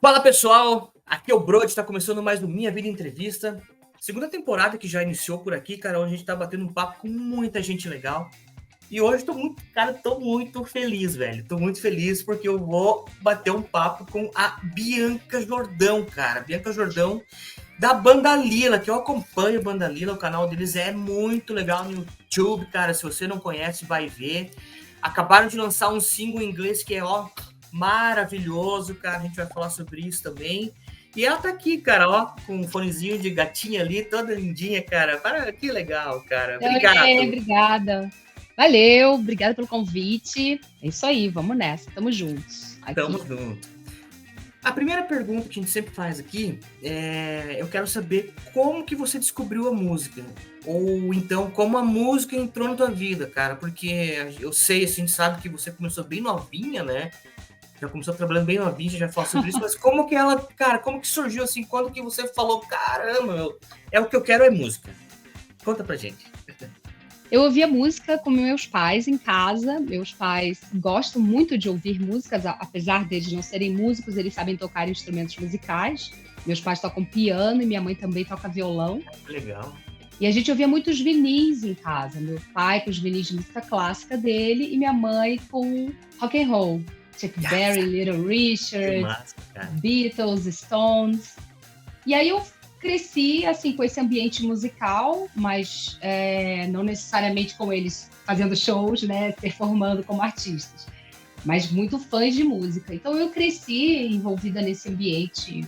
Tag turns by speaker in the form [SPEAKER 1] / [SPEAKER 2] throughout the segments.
[SPEAKER 1] Fala pessoal, aqui é o Brody, está começando mais um Minha Vida Entrevista. Segunda temporada que já iniciou por aqui, cara, onde a gente tá batendo um papo com muita gente legal. E hoje tô muito feliz, velho. Tô muito feliz porque eu vou bater um papo com a Bianca Jordão, cara. Bianca Jordão da Banda Lila, que eu acompanho a Banda Lila, o canal deles é muito legal no YouTube, cara. Se você não conhece, vai ver. Acabaram de lançar um single em inglês que é, ó, maravilhoso, cara. A gente vai falar sobre isso também. E ela tá aqui, cara, ó, com um fonezinho de gatinha ali, toda lindinha, cara. Que legal, cara.
[SPEAKER 2] Oiê,
[SPEAKER 1] Obrigado.
[SPEAKER 2] obrigada. Valeu, obrigada pelo convite. É isso aí, vamos nessa, tamo juntos
[SPEAKER 1] Tamo
[SPEAKER 2] aqui.
[SPEAKER 1] junto. A primeira pergunta que a gente sempre faz aqui é: eu quero saber como que você descobriu a música. Ou então, como a música entrou na tua vida, cara. Porque eu sei, assim, a gente sabe que você começou bem novinha, né? Já começou trabalhando bem novinha, a gente já falou sobre isso, mas como que ela, cara, como que surgiu assim? Quando que você falou, caramba, meu, é o que eu quero é música? Conta pra gente.
[SPEAKER 2] Eu ouvia música com meus pais em casa. Meus pais gostam muito de ouvir músicas, apesar deles não serem músicos, eles sabem tocar instrumentos musicais. Meus pais tocam piano e minha mãe também toca violão.
[SPEAKER 1] Legal.
[SPEAKER 2] E a gente ouvia muitos vinis em casa. Meu pai com os vinis de música clássica dele e minha mãe com rock and roll. Chuck Berry, Little
[SPEAKER 1] Que
[SPEAKER 2] Richard,
[SPEAKER 1] massa, cara.
[SPEAKER 2] Beatles, Stones. E aí eu cresci assim com esse ambiente musical, mas não necessariamente com eles fazendo shows, né, performando como artistas, mas muito fãs de música. Então eu cresci envolvida nesse ambiente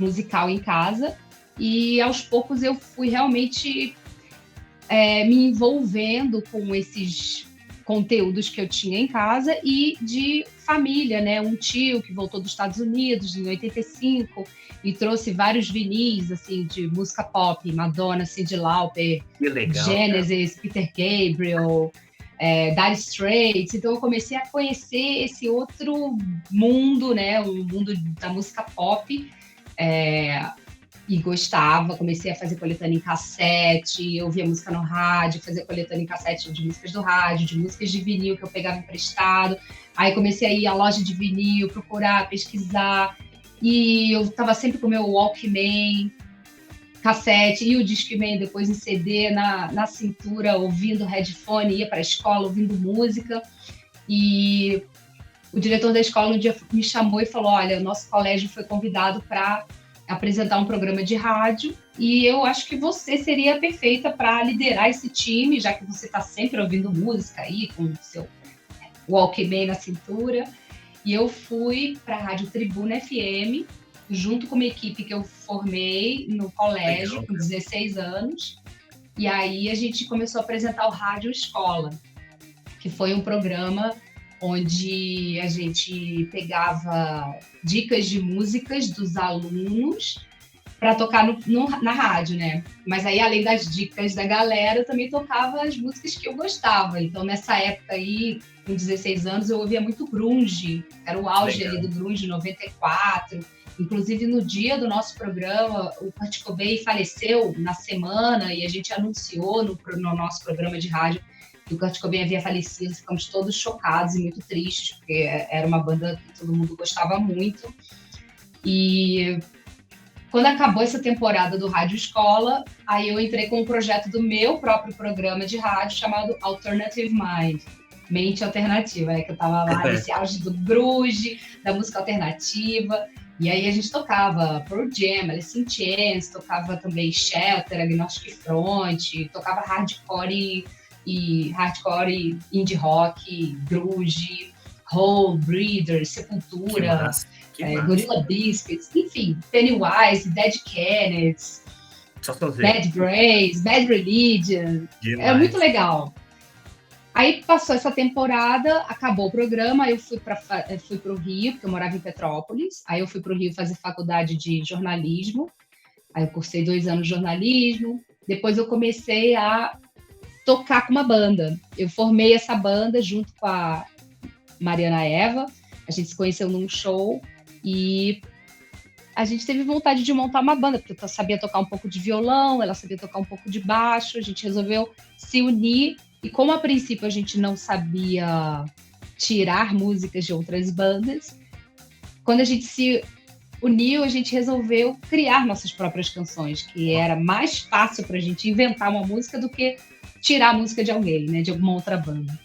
[SPEAKER 2] musical em casa e aos poucos eu fui realmente me envolvendo com esses conteúdos que eu tinha em casa e de família, né? Um tio que voltou dos Estados Unidos em 85 e trouxe vários vinis assim de música pop, Madonna, Cyndi Lauper,
[SPEAKER 1] Que legal, cara.
[SPEAKER 2] Genesis, Peter Gabriel, Dire Straits. Então eu comecei a conhecer esse outro mundo, né? O mundo da música pop. E gostava, comecei a fazer coletânea em cassete, ouvia música no rádio, fazia coletânea em cassete de músicas do rádio, de músicas de vinil que eu pegava emprestado. Aí comecei a ir à loja de vinil, procurar, pesquisar. E eu estava sempre com o meu Walkman, cassete e o Discman depois em CD na cintura, ouvindo headphone, ia para a escola ouvindo música. E o diretor da escola um dia me chamou e falou: olha, o nosso colégio foi convidado para apresentar um programa de rádio e eu acho que você seria perfeita para liderar esse time, já que você está sempre ouvindo música aí com o seu Walkman na cintura. E eu fui para a Rádio Tribuna FM, junto com uma equipe que eu formei no colégio,
[SPEAKER 1] Legal,
[SPEAKER 2] com 16 anos. E aí a gente começou a apresentar o Rádio Escola, que foi um programa onde a gente pegava dicas de músicas dos alunos para tocar na rádio, né? Mas aí, além das dicas da galera, eu também tocava as músicas que eu gostava. Então, nessa época aí, com 16 anos, eu ouvia muito grunge. Era o auge ali do grunge, 94. Inclusive, no dia do nosso programa, o Kurt Cobain faleceu na semana e a gente anunciou no nosso programa de rádio que o Kurt Cobain havia falecido. Ficamos todos chocados e muito tristes, porque era uma banda que todo mundo gostava muito. E quando acabou essa temporada do Rádio Escola, aí eu entrei com um projeto do meu próprio programa de rádio chamado Alternative Mind, Mente Alternativa, né? Que eu tava lá nesse auge do grunge, da música alternativa. E aí a gente tocava Pearl Jam, Alice in Chains, tocava também Shelter, Agnostic Front, tocava hardcore e indie rock, grunge, Hole, Breeders, Sepultura, Gorilla Biscuits, enfim, Pennywise, Dead Kennedys, Bad Brains, Bad Religion. É muito legal. Aí passou essa temporada, acabou o programa, eu fui para o Rio, porque eu morava em Petrópolis. Aí eu fui para o Rio fazer faculdade de jornalismo. Aí eu cursei 2 anos de jornalismo. Depois eu comecei a tocar com uma banda. Eu formei essa banda junto com a Mariana Eva. A gente se conheceu num show e a gente teve vontade de montar uma banda, porque eu sabia tocar um pouco de violão, ela sabia tocar um pouco de baixo. A gente resolveu se unir. E como a princípio a gente não sabia tirar músicas de outras bandas, quando a gente se o Nil, a gente resolveu criar nossas próprias canções, que era mais fácil para a gente inventar uma música do que tirar a música de alguém, né, de alguma outra banda.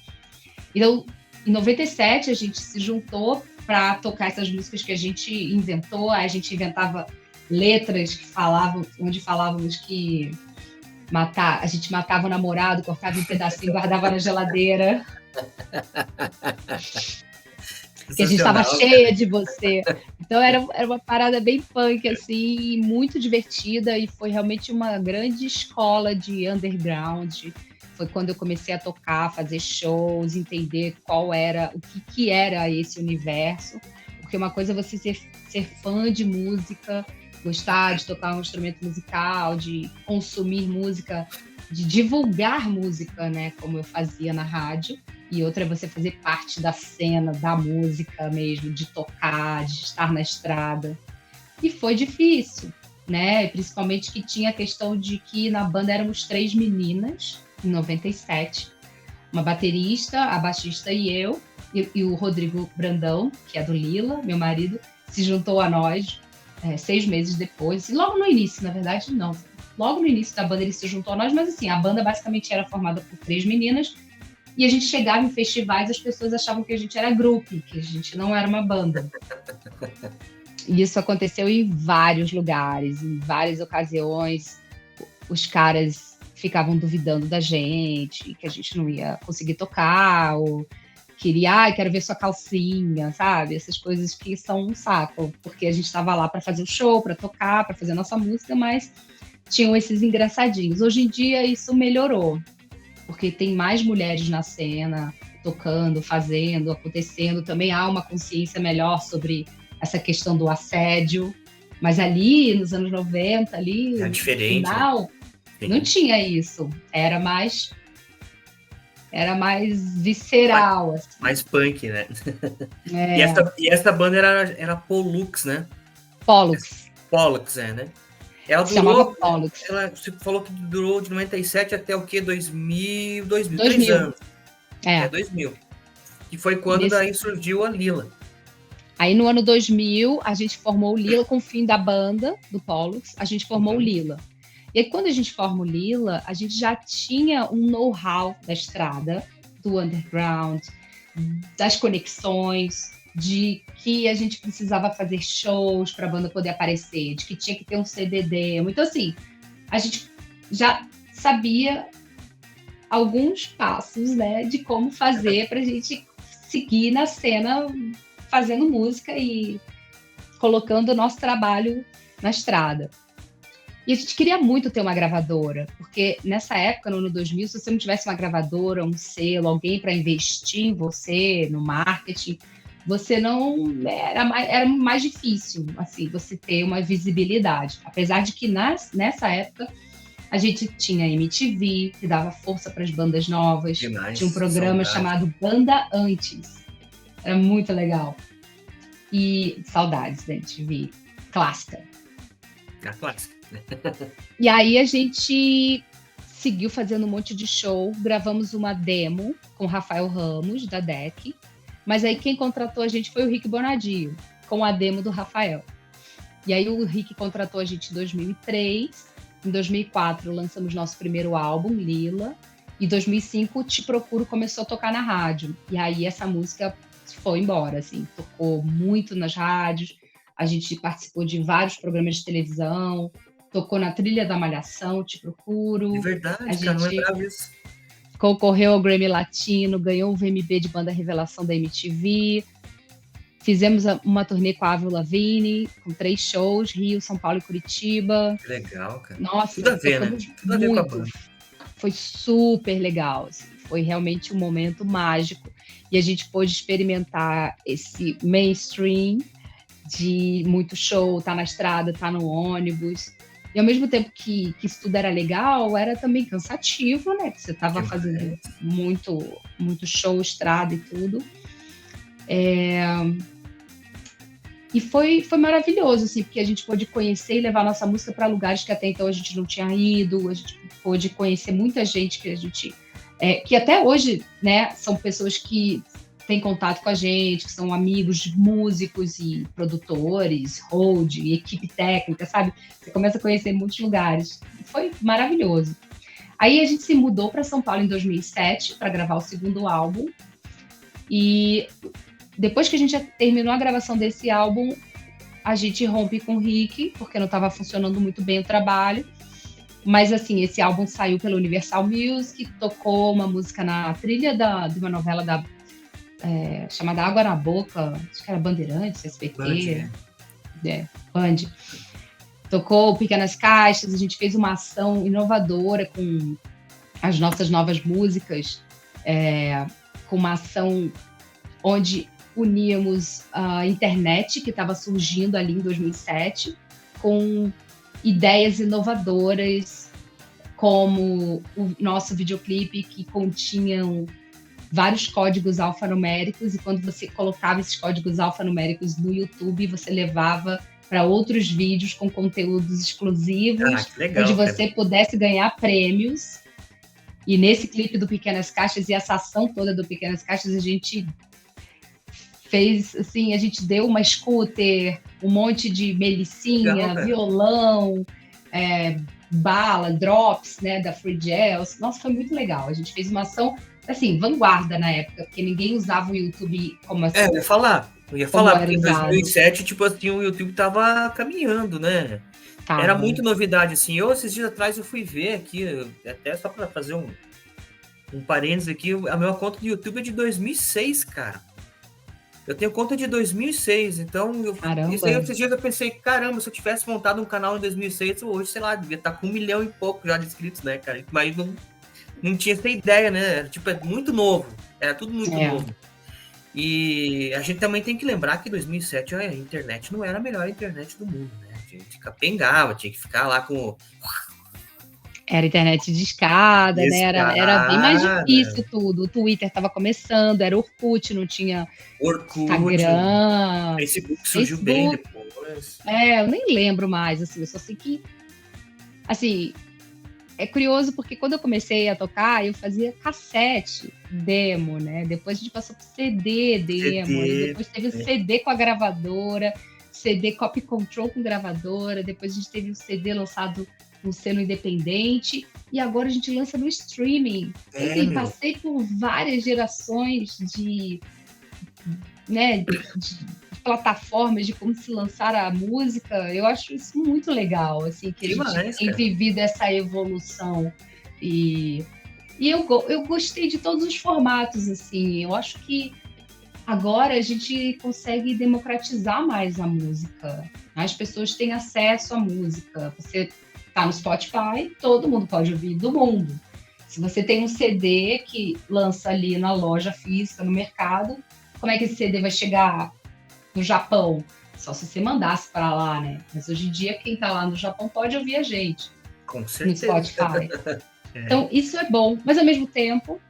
[SPEAKER 2] Então, em 97, a gente se juntou para tocar essas músicas que a gente inventou. A gente inventava letras que falavam, onde falávamos que a gente matava o namorado, cortava um pedacinho, guardava na geladeira. Que a gente estava cheia de você. Então era uma parada bem punk, assim, muito divertida, e foi realmente uma grande escola de underground. Foi quando eu comecei a tocar, fazer shows, entender o que era esse universo. Porque uma coisa é você ser fã de música, gostar de tocar um instrumento musical, de consumir música, de divulgar música, né, como eu fazia na rádio. E outra é você fazer parte da cena, da música mesmo, de tocar, de estar na estrada. E foi difícil, né? Principalmente que tinha a questão de que na banda éramos 3 meninas, em 97. Uma baterista, a baixista e eu, e o Rodrigo Brandão, que é do Lila, meu marido, se juntou a nós 6 meses depois. E logo no início, na verdade, não. Logo no início da banda ele se juntou a nós, mas assim, a banda basicamente era formada por 3 meninas. E a gente chegava em festivais, as pessoas achavam que a gente era grupo, que a gente não era uma banda. E isso aconteceu em vários lugares, em várias ocasiões. Os caras ficavam duvidando da gente, que a gente não ia conseguir tocar, ou queria, quero ver sua calcinha, sabe? Essas coisas que são um saco, porque a gente estava lá para fazer o show, para tocar, para fazer a nossa música, mas tinham esses engraçadinhos. Hoje em dia isso melhorou, porque tem mais mulheres na cena, tocando, fazendo, acontecendo. Também há uma consciência melhor sobre essa questão do assédio. Mas ali, nos anos 90, ali,
[SPEAKER 1] no
[SPEAKER 2] final, né? Não tinha isso. Era mais visceral. Assim.
[SPEAKER 1] Mais punk, né? E essa banda era Pollux, né?
[SPEAKER 2] Pollux,
[SPEAKER 1] né? Ela durou, você falou que durou de 97 até o quê? 2000. 3 anos. 2000. Que foi quando daí surgiu a Lila.
[SPEAKER 2] Aí no ano 2000, a gente formou o Lila com o fim da banda, do Pollux, a gente formou o Lila. E aí quando a gente forma o Lila, a gente já tinha um know-how da estrada, do underground, das conexões, de que a gente precisava fazer shows para a banda poder aparecer, de que tinha que ter um CD demo. Então, assim, a gente já sabia alguns passos, né, de como fazer para a gente seguir na cena fazendo música e colocando o nosso trabalho na estrada. E a gente queria muito ter uma gravadora, porque nessa época, no ano 2000, se você não tivesse uma gravadora, um selo, alguém para investir em você, no marketing, você não... Era mais difícil, assim, você ter uma visibilidade. Apesar de que nessa época a gente tinha MTV, que dava força para as bandas novas.
[SPEAKER 1] Demais,
[SPEAKER 2] tinha um programa chamado Banda Antes. Era muito legal. E saudades da MTV. Clássica.
[SPEAKER 1] A clássica.
[SPEAKER 2] E aí a gente seguiu fazendo um monte de show. Gravamos uma demo com o Rafael Ramos, da DEC. Mas aí quem contratou a gente foi o Rick Bonadio, com a demo do Rafael. E aí o Rick contratou a gente em 2003. Em 2004 lançamos nosso primeiro álbum, Lila. Em 2005 Te Procuro começou a tocar na rádio. E aí essa música foi embora, assim. Tocou muito nas rádios. A gente participou de vários programas de televisão. Tocou na trilha da Malhação, Te Procuro.
[SPEAKER 1] De verdade, cara, não lembrava isso.
[SPEAKER 2] Concorreu ao Grammy Latino, ganhou o VMB de Banda Revelação da MTV. Fizemos uma turnê com a Avril Lavigne, com 3 shows, Rio, São Paulo e Curitiba.
[SPEAKER 1] Que legal, cara.
[SPEAKER 2] Nossa,
[SPEAKER 1] tudo a ver, né? Tudo a ver com a banda.
[SPEAKER 2] Foi super legal, assim. Foi realmente um momento mágico. E a gente pôde experimentar esse mainstream de muito show, tá na estrada, tá no ônibus. E ao mesmo tempo que isso tudo era legal, era também cansativo, né? Porque você estava fazendo muito show, estrada e tudo. E foi maravilhoso, assim, porque a gente pôde conhecer e levar nossa música para lugares que até então a gente não tinha ido. A gente pôde conhecer muita gente que a gente... que até hoje, né, são pessoas que têm contato com a gente, que são amigos de músicos e produtores, hold, e equipe técnica, sabe? Você começa a conhecer muitos lugares. Foi maravilhoso. Aí a gente se mudou para São Paulo em 2007 para gravar o segundo álbum. E depois que a gente terminou a gravação desse álbum, a gente rompe com o Rick, porque não estava funcionando muito bem o trabalho. Mas, assim, esse álbum saiu pela Universal Music, tocou uma música na trilha de uma novela chamada Água na Boca, acho que era Bandeirantes, SBT, Band. Tocou Pequenas Caixas, a gente fez uma ação inovadora com as nossas novas músicas, com uma ação onde uníamos a internet, que estava surgindo ali em 2007, com ideias inovadoras, como o nosso videoclipe, que continham vários códigos alfanuméricos, e quando você colocava esses códigos alfanuméricos no YouTube, você levava para outros vídeos com conteúdos exclusivos,
[SPEAKER 1] que legal,
[SPEAKER 2] onde você pudesse ganhar prêmios. E nesse clipe do Pequenas Caixas e essa ação toda do Pequenas Caixas, a gente fez, assim, a gente deu uma scooter, um monte de melicinha, legal, violão, bala, drops, né, da Free Gels. Nossa, foi muito legal. A gente fez uma ação, assim, vanguarda na época, porque ninguém usava o YouTube como assim.
[SPEAKER 1] Eu ia falar, porque em 2007, tipo assim, o YouTube tava caminhando, né? Era muito novidade, assim. Esses dias atrás, eu fui ver aqui, até só para fazer um parênteses aqui, a minha conta do YouTube é de 2006, cara. Eu tenho conta de 2006, então isso aí, esses dias eu pensei, caramba, se eu tivesse montado um canal em 2006, hoje, sei lá, devia estar com 1 milhão e pouco já de inscritos, né, cara? Mas não tinha essa ideia, né? Tipo, é muito novo, era tudo muito novo. E a gente também tem que lembrar que em 2007 a internet não era a melhor internet do mundo, né? A gente capengava, tinha que ficar lá com...
[SPEAKER 2] Era internet de escada, né? Era bem mais difícil tudo. O Twitter estava começando, era Orkut, não tinha Instagram.
[SPEAKER 1] Facebook surgiu bem depois.
[SPEAKER 2] Eu nem lembro mais, assim, eu só sei que... Assim, é curioso porque quando eu comecei a tocar, eu fazia cassete demo, né? Depois a gente passou por CD demo, e depois teve o CD com a gravadora, CD copy control com gravadora, depois a gente teve o CD lançado no selo independente, e agora a gente lança no streaming. Assim, passei por várias gerações de plataformas de como se lançar a música. Eu acho isso muito legal, assim, que a gente tem vivido essa evolução. E eu gostei de todos os formatos, assim. Eu acho que agora a gente consegue democratizar mais a música. As pessoas têm acesso à música. Você tá no Spotify, todo mundo pode ouvir, do mundo. Se você tem um CD que lança ali na loja física, no mercado, como é que esse CD vai chegar no Japão? Só se você mandasse para lá, né? Mas hoje em dia, quem tá lá no Japão pode ouvir a gente.
[SPEAKER 1] Com certeza.
[SPEAKER 2] No Spotify. Então, isso é bom. Mas, ao mesmo tempo,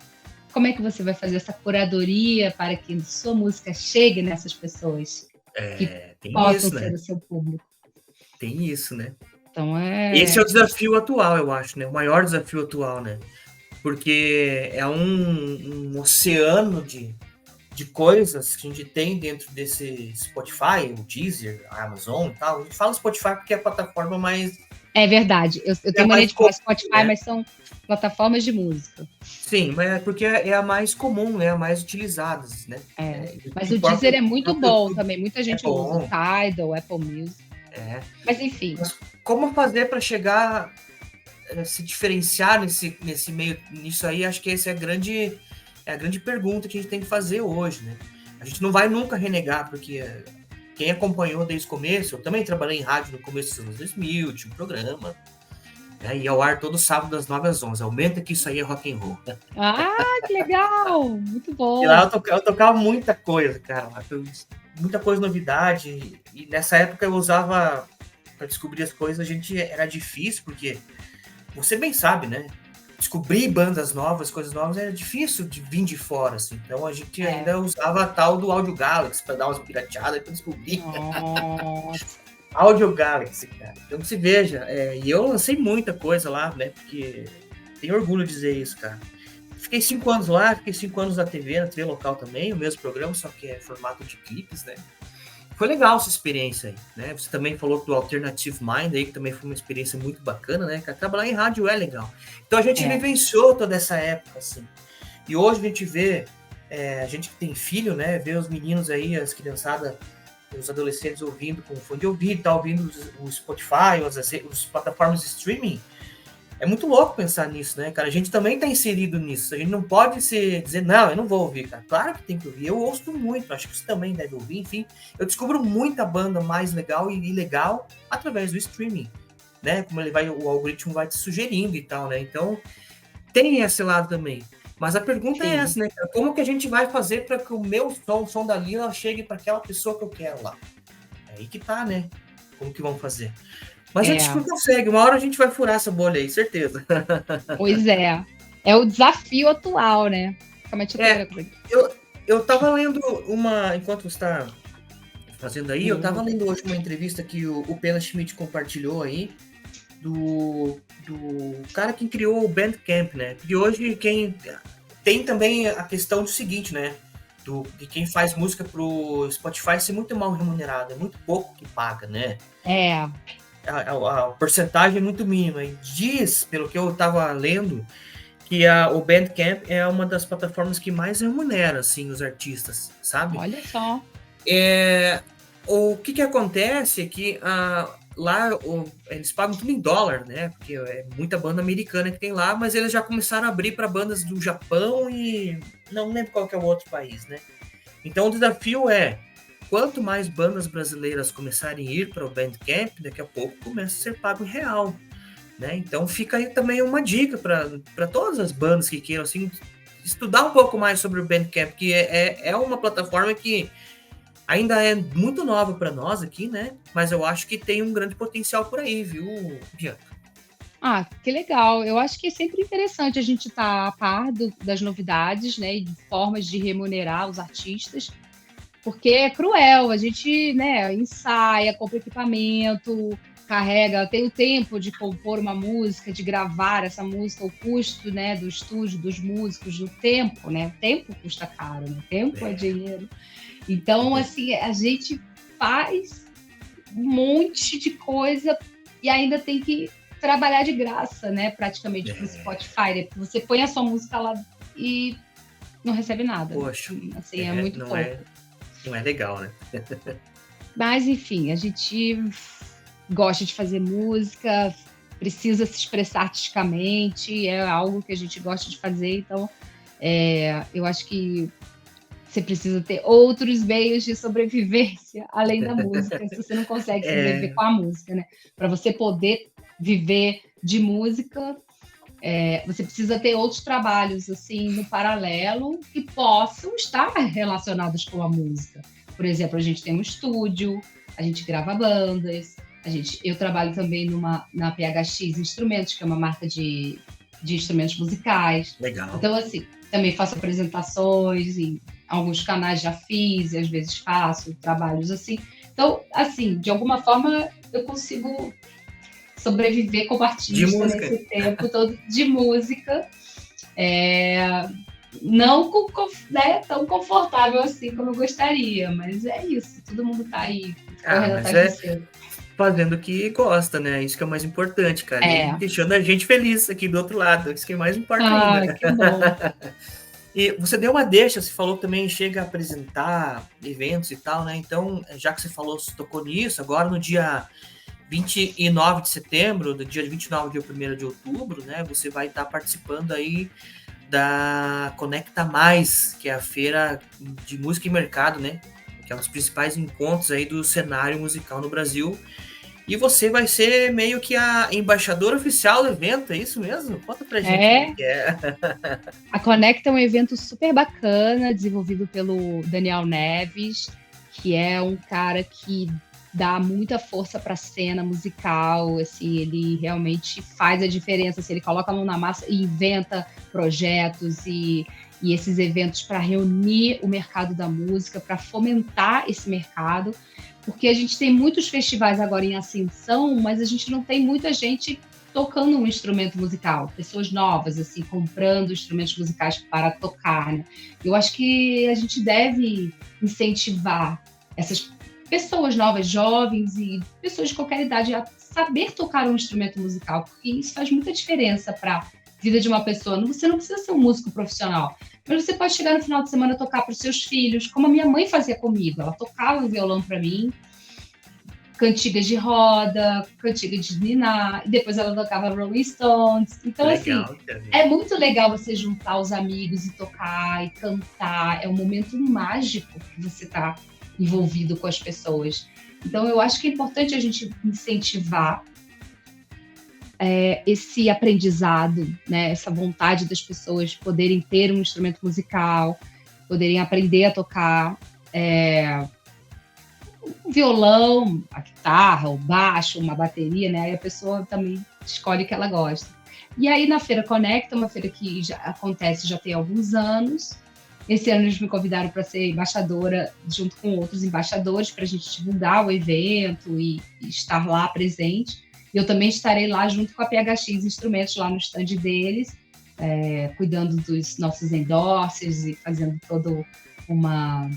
[SPEAKER 2] como é que você vai fazer essa curadoria para que sua música chegue nessas pessoas que possam ser o seu público?
[SPEAKER 1] Tem isso, né?
[SPEAKER 2] Então,
[SPEAKER 1] esse é o desafio atual, eu acho, né? O maior desafio atual, né? Porque é um oceano de coisas que a gente tem dentro desse Spotify, o Deezer, a Amazon e tal. A gente fala Spotify porque é a plataforma mais...
[SPEAKER 2] É verdade. Eu tenho mania de falar Spotify, né? Mas são plataformas de música.
[SPEAKER 1] Sim, mas é porque é a mais comum, né? A mais utilizada, né?
[SPEAKER 2] Mas o Deezer é muito bom também. Muita gente usa o Tidal, Apple Music. Mas, enfim.
[SPEAKER 1] Mas como fazer para chegar, se diferenciar nesse meio, nisso aí? Acho que essa é a grande pergunta que a gente tem que fazer hoje, né? A gente não vai nunca renegar, porque quem acompanhou desde o começo, eu também trabalhei em rádio no começo dos anos 2000, tinha um programa, né? Ia ao ar todo sábado das 9 às 11. Aumenta que isso aí é rock and roll.
[SPEAKER 2] Que legal! Muito bom!
[SPEAKER 1] E lá eu tocava muita coisa, cara. Muita coisa, novidade. E nessa época eu usava, para descobrir as coisas, era difícil, porque você bem sabe, né? Descobrir bandas novas, coisas novas, era difícil de vir de fora, assim. Então a gente ainda usava a tal do Audio Galaxy para dar umas pirateadas para descobrir. Audio Galaxy, cara. Então se veja, e eu lancei muita coisa lá, né? Porque tenho orgulho de dizer isso, cara. Fiquei 5 anos lá, fiquei 5 anos na TV local também, o mesmo programa, só que é formato de clipes, né? Foi legal essa experiência aí, né? Você também falou do Alternative Mind aí, que também foi uma experiência muito bacana, né? Que trabalhar em rádio é legal. Então a gente vivenciou toda essa época, assim. E hoje a gente vê, a gente que tem filho, né? Vê os meninos aí, as criançadas, os adolescentes ouvindo com fone de ouvido, tá ouvindo o Spotify, as plataformas de streaming. É muito louco pensar nisso, né, cara? A gente também tá inserido nisso. A gente não pode dizer, não, eu não vou ouvir, cara. Claro que tem que ouvir. Eu ouço muito, acho que você também deve ouvir. Enfim, eu descubro muita banda mais legal e ilegal através do streaming, né? Como o algoritmo vai te sugerindo e tal, né? Então, tem esse lado também. Mas a pergunta é essa, né, cara? Como que a gente vai fazer para que o meu som, o som da Lila, chegue para aquela pessoa que eu quero lá? É aí que tá, né? Como que vão fazer? Mas a gente não consegue, uma hora a gente vai furar essa bolha aí, certeza.
[SPEAKER 2] Pois é. É o desafio atual, né?
[SPEAKER 1] Eu tava lendo enquanto você está fazendo aí, eu tava lendo hoje uma entrevista que o Pena Schmidt compartilhou aí, do cara que criou o Bandcamp, né? Porque hoje tem também a questão do seguinte, né? De quem faz música pro Spotify ser muito mal remunerado, é muito pouco que paga, né? A porcentagem é muito mínima. E diz, pelo que eu estava lendo, que o Bandcamp é uma das plataformas que mais remunera, assim, os artistas, sabe?
[SPEAKER 2] Olha só.
[SPEAKER 1] O que acontece é que lá eles pagam tudo em dólar, né? Porque é muita banda americana que tem lá, mas eles já começaram a abrir para bandas do Japão e não lembro qual que é o outro país, né? Então o desafio é, quanto mais bandas brasileiras começarem a ir para o Bandcamp, daqui a pouco começa a ser pago em real, né? Então fica aí também uma dica para todas as bandas que queiram assim, estudar um pouco mais sobre o Bandcamp, que é uma plataforma que ainda é muito nova para nós aqui, né? Mas eu acho que tem um grande potencial por aí, viu, Bianca?
[SPEAKER 2] Que legal. Eu acho que é sempre interessante a gente estar a par das novidades, né? E de formas de remunerar os artistas, porque é cruel. A gente, né, ensaia, compra equipamento, carrega, tem o tempo de compor uma música, de gravar essa música, o custo, né, do estúdio, dos músicos, do tempo, né? O tempo custa caro, né? Tempo é dinheiro. Então, assim, a gente faz um monte de coisa e ainda tem que trabalhar de graça, né? Praticamente para o Spotify. Né? Você põe a sua música lá e não recebe nada.
[SPEAKER 1] Poxa,
[SPEAKER 2] assim, é muito pouco.
[SPEAKER 1] Não é legal, né?
[SPEAKER 2] Mas, enfim, a gente gosta de fazer música, precisa se expressar artisticamente, é algo que a gente gosta de fazer, então eu acho que você precisa ter outros meios de sobrevivência além da música, se você não consegue sobreviver com a música, né? Para você poder viver de música, você precisa ter outros trabalhos assim no paralelo que possam estar relacionados com a música. Por exemplo, a gente tem um estúdio, a gente grava bandas, eu trabalho também na PHX Instrumentos, que é uma marca de instrumentos musicais.
[SPEAKER 1] Legal.
[SPEAKER 2] Então, assim, também faço apresentações em alguns canais, já fiz, e às vezes faço trabalhos assim. Então, assim, de alguma forma eu consigo sobreviver como artista nesse tempo todo de música. Não tão confortável assim como eu gostaria, mas é isso, todo mundo tá aí correndo atrás de você.
[SPEAKER 1] Fazendo o que gosta, né? Isso que é o mais importante, cara. E deixando a gente feliz aqui do outro lado, isso que é mais importa ainda.
[SPEAKER 2] Que bom.
[SPEAKER 1] E você deu uma deixa, você falou também, chega a apresentar eventos e tal, né? Então, já que você falou, você tocou nisso, agora no dia 29 de setembro, do dia 29 ao dia 1º de outubro, né? Você vai estar participando aí da Conecta Mais, que é a feira de música e mercado, né? Que é um dos principais encontros aí do cenário musical no Brasil. E você vai ser meio que a embaixadora oficial do evento, é isso mesmo? Conta pra gente o que é.
[SPEAKER 2] A Conecta é um evento super bacana, desenvolvido pelo Daniel Neves, que é um cara que dá muita força para a cena musical, assim, ele realmente faz a diferença, assim, ele coloca a mão na massa e inventa projetos e esses eventos para reunir o mercado da música, para fomentar esse mercado, porque a gente tem muitos festivais agora em ascensão, mas a gente não tem muita gente tocando um instrumento musical, pessoas novas, assim, comprando instrumentos musicais para tocar, né? Eu acho que a gente deve incentivar essas pessoas novas, jovens e pessoas de qualquer idade a saber tocar um instrumento musical, porque isso faz muita diferença para a vida de uma pessoa. Você não precisa ser um músico profissional, mas você pode chegar no final de semana e tocar para os seus filhos, como a minha mãe fazia comigo. Ela tocava o violão para mim, cantigas de roda, cantiga de niná, e depois ela tocava Rolling Stones. Então,
[SPEAKER 1] Legal,
[SPEAKER 2] assim,
[SPEAKER 1] cara.
[SPEAKER 2] é muito legal você juntar os amigos e tocar e cantar. É um momento mágico que você está envolvido com as pessoas. Então, eu acho que é importante a gente incentivar esse aprendizado, né? Essa vontade das pessoas poderem ter um instrumento musical, poderem aprender a tocar o violão, a guitarra, o baixo, uma bateria, né? Aí a pessoa também escolhe o que ela gosta. E aí na Feira Conecta, uma feira que já acontece já tem alguns anos. Esse ano eles me convidaram para ser embaixadora junto com outros embaixadores para a gente divulgar o evento e estar lá presente. Eu também estarei lá junto com a PHX Instrumentos lá no stand deles, cuidando dos nossos endorses e fazendo todo uma...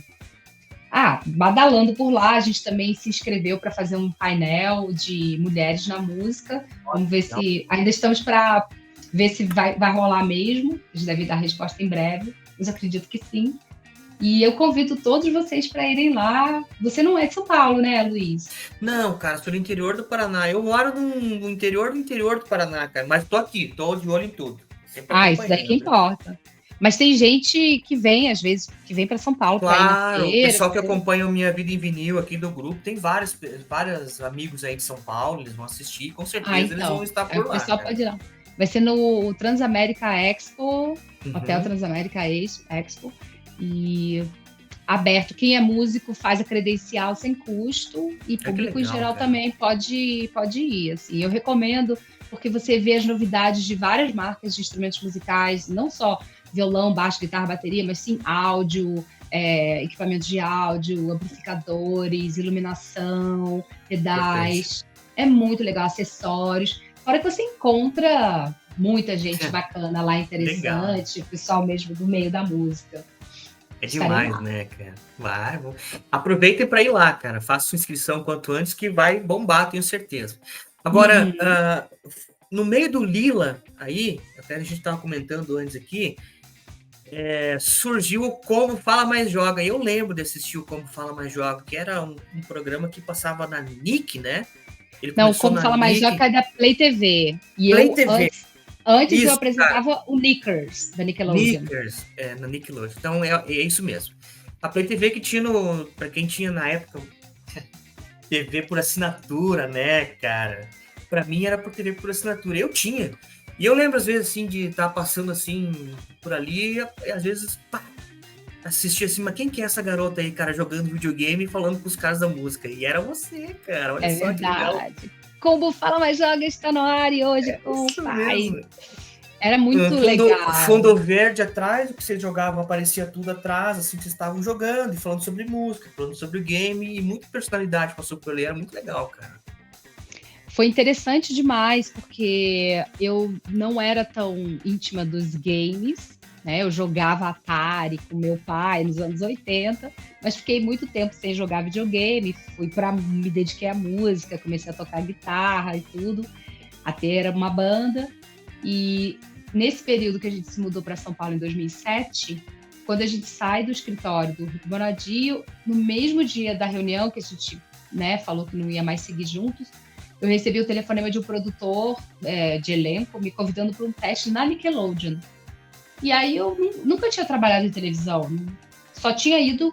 [SPEAKER 2] badalando por lá. A gente também se inscreveu para fazer um painel de mulheres na música. Vamos ver se... Ainda estamos para ver se vai rolar mesmo. A gente deve dar a resposta em breve, mas acredito que sim. E eu convido todos vocês para irem lá. Você não é de São Paulo, né, Luiz?
[SPEAKER 1] Não, cara, sou do interior do Paraná. Eu moro no interior do Paraná, cara. Mas tô aqui, tô de olho em tudo. Sempre
[SPEAKER 2] Isso daí que
[SPEAKER 1] acompanhando, né?
[SPEAKER 2] importa. Mas tem gente que vem, às vezes, que vem para São Paulo para ir na
[SPEAKER 1] Claro, o
[SPEAKER 2] feira.
[SPEAKER 1] pessoal que acompanha o Minha Vida em Vinil aqui do grupo, tem vários amigos aí de São Paulo, eles vão assistir, com certeza eles vão estar por
[SPEAKER 2] O
[SPEAKER 1] lá,
[SPEAKER 2] pessoal
[SPEAKER 1] cara.
[SPEAKER 2] pode ir lá. Vai ser no Transamérica Expo,
[SPEAKER 1] Uhum.
[SPEAKER 2] Hotel Transamérica Expo, e aberto. Quem é músico faz a credencial sem custo, e público
[SPEAKER 1] legal,
[SPEAKER 2] em geral
[SPEAKER 1] cara.
[SPEAKER 2] também pode ir. Assim. Eu recomendo, porque você vê as novidades de várias marcas de instrumentos musicais, não só violão, baixo, guitarra, bateria, mas sim áudio, equipamentos de áudio, amplificadores, iluminação, pedais. É muito legal, acessórios. Fora que você encontra muita gente bacana lá, interessante, legal. Pessoal mesmo do meio da música.
[SPEAKER 1] É demais, né, cara? Aproveitem para ir lá, cara. Faça sua inscrição quanto antes, que vai bombar, tenho certeza. Agora, no meio do Lila, aí, até a gente estava comentando antes aqui, surgiu o Como Fala Mais Joga. Eu lembro de assistir o Como Fala Mais Joga, que era um programa que passava na Nick, né?
[SPEAKER 2] Não, Como Fala Mais Joga é da Play TV. E
[SPEAKER 1] Play TV.
[SPEAKER 2] Antes isso, eu apresentava, cara, o Knickers, da Nickelodeon.
[SPEAKER 1] Knickers, na Nickelodeon. Então, é isso mesmo. A Play TV que tinha, para quem tinha na época, TV por assinatura, né, cara? Pra mim era por TV por assinatura. Eu tinha. E eu lembro, às vezes, assim, de estar passando, assim, por ali e às vezes, assistir assim, mas quem que é essa garota aí, cara, jogando videogame e falando com os caras da música? E era você, cara. Olha só que legal.
[SPEAKER 2] Como Fala Mais Joga está no ar e hoje com o pai. Era muito legal.
[SPEAKER 1] Fundo verde atrás, o que você jogava aparecia tudo atrás, assim, que vocês estavam jogando e falando sobre música, falando sobre o game, e muita personalidade passou por ali, era muito legal, cara.
[SPEAKER 2] Foi interessante demais, porque eu não era tão íntima dos games, né? Eu jogava Atari com meu pai nos anos 80, mas fiquei muito tempo sem jogar videogame, me dediquei à música, comecei a tocar guitarra e tudo, até era uma banda. E nesse período que a gente se mudou para São Paulo em 2007, quando a gente sai do escritório do Rico Bonadio, no mesmo dia da reunião que a gente, né, falou que não ia mais seguir juntos, eu recebi o telefonema de um produtor de elenco me convidando para um teste na Nickelodeon. E aí eu nunca tinha trabalhado em televisão, só tinha ido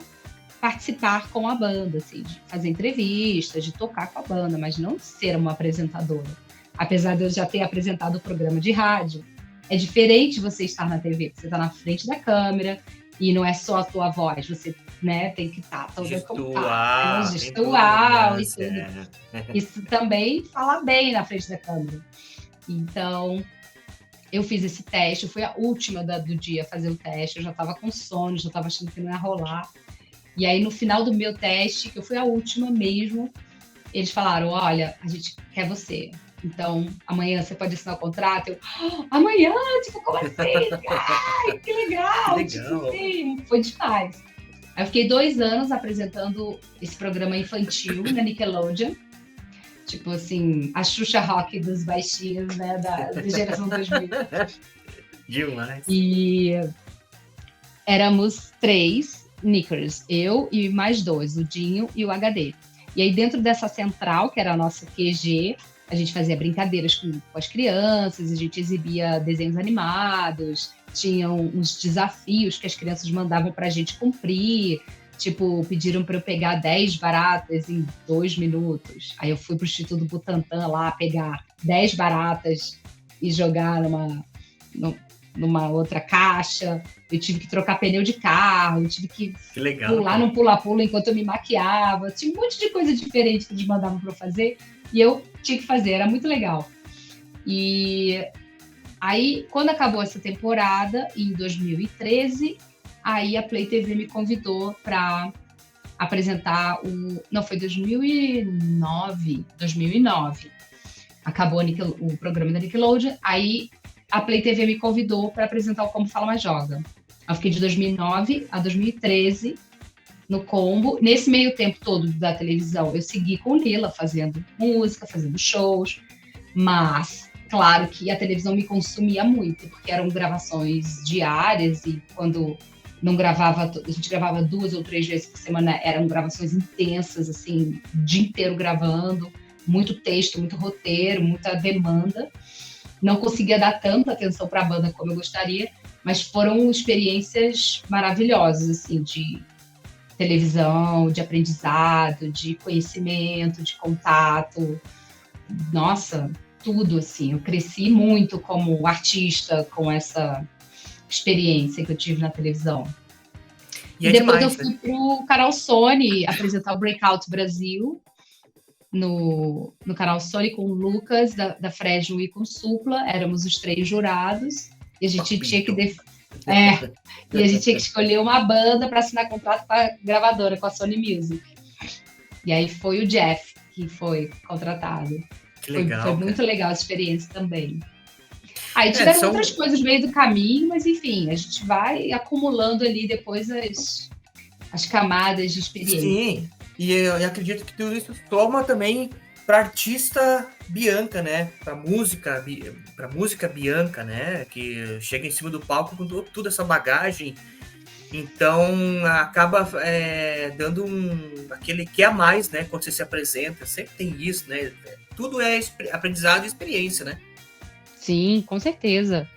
[SPEAKER 2] participar com a banda, assim, de fazer entrevistas, de tocar com a banda, mas não ser uma apresentadora. Apesar de eu já ter apresentado o programa de rádio, é diferente você estar na TV, você está na frente da câmera e não é só a tua voz, você, né, tem que estar gestual e tudo. Isso também fala bem na frente da câmera. Então, eu fiz esse teste, eu fui a última do dia a fazer o teste, eu já estava com sono, já estava achando que não ia rolar. E aí, no final do meu teste, que eu fui a última mesmo, eles falaram, olha, a gente quer você. Então, amanhã você pode assinar o contrato. Eu, amanhã? Tipo, como assim? Ai, que legal!
[SPEAKER 1] Que
[SPEAKER 2] Tipo
[SPEAKER 1] legal.
[SPEAKER 2] assim, foi demais. Aí eu fiquei 2 anos apresentando esse programa infantil na Nickelodeon. Tipo assim, a Xuxa Rock dos baixinhos, né, da geração 2000.
[SPEAKER 1] Demais.
[SPEAKER 2] E éramos 3 Nickers, eu e mais 2, o Dinho e o HD. E aí dentro dessa central, que era a nossa QG, a gente fazia brincadeiras com as crianças, a gente exibia desenhos animados, tinham uns desafios que as crianças mandavam para a gente cumprir. Tipo, pediram para eu pegar 10 baratas em 2 minutos. Aí eu fui para o Instituto Butantan lá pegar 10 baratas e jogar numa outra caixa. Eu tive que trocar pneu de carro, eu tive que
[SPEAKER 1] legal,
[SPEAKER 2] pular
[SPEAKER 1] cara.
[SPEAKER 2] no pula-pula enquanto eu me maquiava. Tinha um monte de coisa diferente que eles mandavam para eu fazer e eu tinha que fazer, era muito legal. E aí, quando acabou essa temporada, em 2013, aí a Play TV me convidou para apresentar o... Não, foi 2009. Acabou o programa da Nickelodeon, aí a Play TV me convidou para apresentar o Como Fala Mais Joga. Eu fiquei de 2009 a 2013 no Combo. Nesse meio tempo todo da televisão, eu segui com Lila, fazendo música, fazendo shows, mas claro que a televisão me consumia muito, porque eram gravações diárias e quando não gravava, a gente gravava 2 ou 3 vezes por semana, eram gravações intensas, assim, o dia inteiro gravando, muito texto, muito roteiro, muita demanda. Não conseguia dar tanta atenção para a banda como eu gostaria, mas foram experiências maravilhosas, assim, de televisão, de aprendizado, de conhecimento, de contato. Nossa, tudo, assim. Eu cresci muito como artista com essa experiência que eu tive na televisão. E depois eu fui pro canal Sony apresentar o Breakout Brasil no canal Sony com o Lucas, da Fresno e com o Supla. Éramos os 3 jurados e a gente tinha que e a gente tinha que escolher uma banda para assinar contrato com a gravadora, com a Sony Music. E aí foi o Jeff que foi contratado.
[SPEAKER 1] Que legal,
[SPEAKER 2] foi muito legal a experiência também. Aí tiveram outras coisas no meio do caminho, mas enfim, a gente vai acumulando ali depois as camadas de experiência.
[SPEAKER 1] Sim, e eu acredito que tudo isso toma também para artista Bianca, né? Para música Bianca, né? Que chega em cima do palco com toda essa bagagem. Então acaba dando aquele que a mais, né? Quando você se apresenta, sempre tem isso, né? Tudo é aprendizado e experiência, né?
[SPEAKER 2] Sim, com certeza.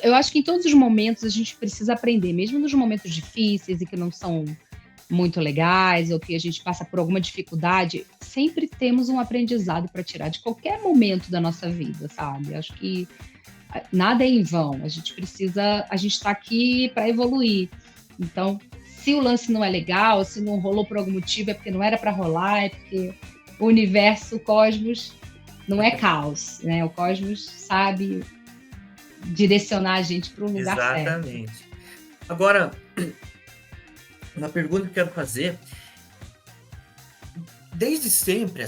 [SPEAKER 2] Eu acho que em todos os momentos a gente precisa aprender, mesmo nos momentos difíceis e que não são muito legais, ou que a gente passa por alguma dificuldade, sempre temos um aprendizado para tirar de qualquer momento da nossa vida, sabe? Acho que nada é em vão, a gente está aqui para evoluir. Então, se o lance não é legal, se não rolou por algum motivo, é porque não era para rolar, é porque o universo, o cosmos, não é caos, né? O cosmos sabe direcionar a gente para o lugar certo.
[SPEAKER 1] Exatamente. Agora, uma pergunta que eu quero fazer, desde sempre,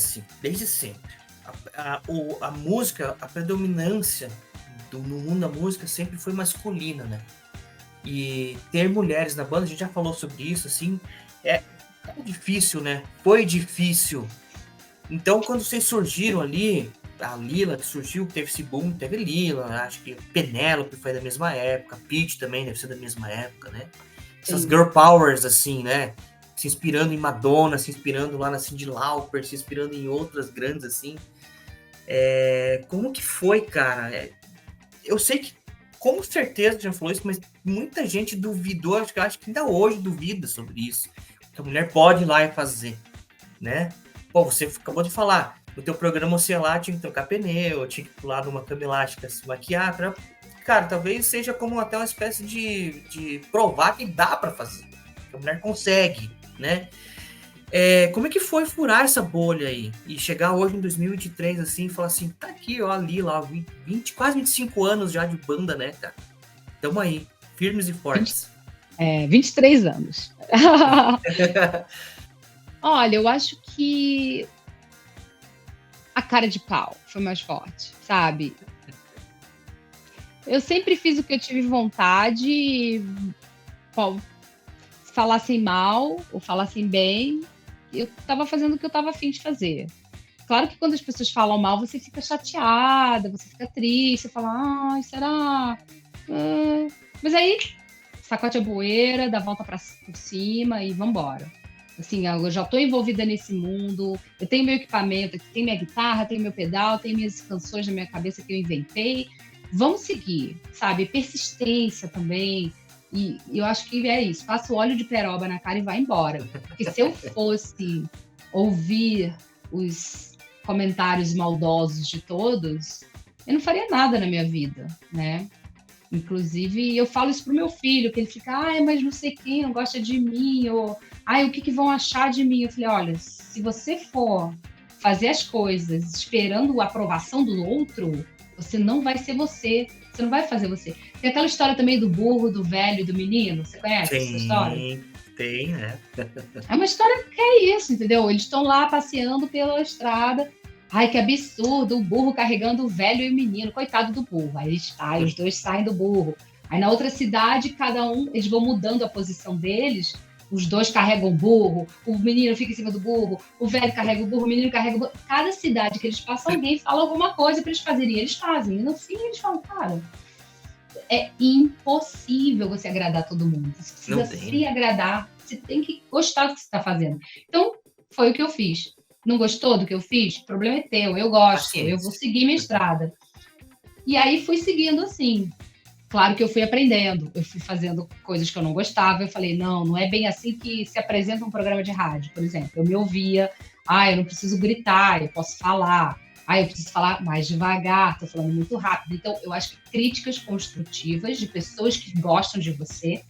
[SPEAKER 1] a música, a predominância no mundo da música sempre foi masculina, né? E ter mulheres na banda, a gente já falou sobre isso, assim, é difícil, né? Foi difícil. Então, quando vocês surgiram ali, a Lila que surgiu, teve esse boom, teve Lila, acho que Penélope foi da mesma época, Pitty também deve ser da mesma época, né? Essas girl powers, assim, né? Se inspirando em Madonna, se inspirando lá na Cyndi Lauper, se inspirando em outras grandes, assim. Como que foi, cara? Eu sei que, com certeza, já falou isso, mas muita gente duvidou, acho que ainda hoje duvida sobre isso. Que a mulher pode ir lá e fazer, né? Pô, você acabou de falar, no teu programa você lá tinha que trocar pneu, tinha que pular numa cama elástica, se maquiar, cara, talvez seja como até uma espécie de provar que dá pra fazer, que a mulher consegue, né? Como é que foi furar essa bolha aí? E chegar hoje em 2023 assim e falar assim, tá aqui, ó, ali, lá, quase 25 anos já de banda, né, cara? Tamo aí, firmes e fortes.
[SPEAKER 2] 23 anos. Olha, eu acho que a cara de pau foi mais forte, sabe? Eu sempre fiz o que eu tive vontade, falassem mal ou falassem bem, eu estava fazendo o que eu estava a fim de fazer. Claro que quando as pessoas falam mal, você fica chateada, você fica triste, você fala, ai, será? Mas aí, sacode a poeira, dá a volta por cima e vambora. Assim, eu já estou envolvida nesse mundo, eu tenho meu equipamento aqui, tenho minha guitarra, tenho meu pedal, tenho minhas canções na minha cabeça que eu inventei. Vamos seguir, sabe? Persistência também. E eu acho que é isso. Passa o óleo de peroba na cara e vai embora. Porque se eu fosse ouvir os comentários maldosos de todos, eu não faria nada na minha vida, né? Inclusive, eu falo isso pro meu filho, que ele fica, mas não sei quem não gosta de mim, ou, o que vão achar de mim? Eu falei, olha, se você for fazer as coisas esperando a aprovação do outro, você não vai ser você não vai fazer você. Tem aquela história também do burro, do velho e do menino, você conhece essa história?
[SPEAKER 1] Tem, né?
[SPEAKER 2] É uma história que é isso, entendeu? Eles estão lá passeando pela estrada, ai, que absurdo, o burro carregando o velho e o menino, coitado do burro. Aí os dois saem do burro. Aí na outra cidade, eles vão mudando a posição deles, os dois carregam o burro, o menino fica em cima do burro, o velho carrega o burro, o menino carrega o burro. Cada cidade que eles passam, alguém fala alguma coisa para eles fazerem, e eles fazem. E no fim eles falam, cara, é impossível você agradar todo mundo. Você precisa se agradar, você tem que gostar do que você está fazendo. Então, foi o que eu fiz. Não gostou do que eu fiz? O problema é teu, eu gosto, eu vou seguir minha estrada. E aí fui seguindo assim. Claro que eu fui aprendendo, eu fui fazendo coisas que eu não gostava, eu falei, não é bem assim que se apresenta um programa de rádio, por exemplo. Eu me ouvia, eu não preciso gritar, eu posso falar, eu preciso falar mais devagar, tô falando muito rápido. Então, eu acho que críticas construtivas de pessoas que gostam de você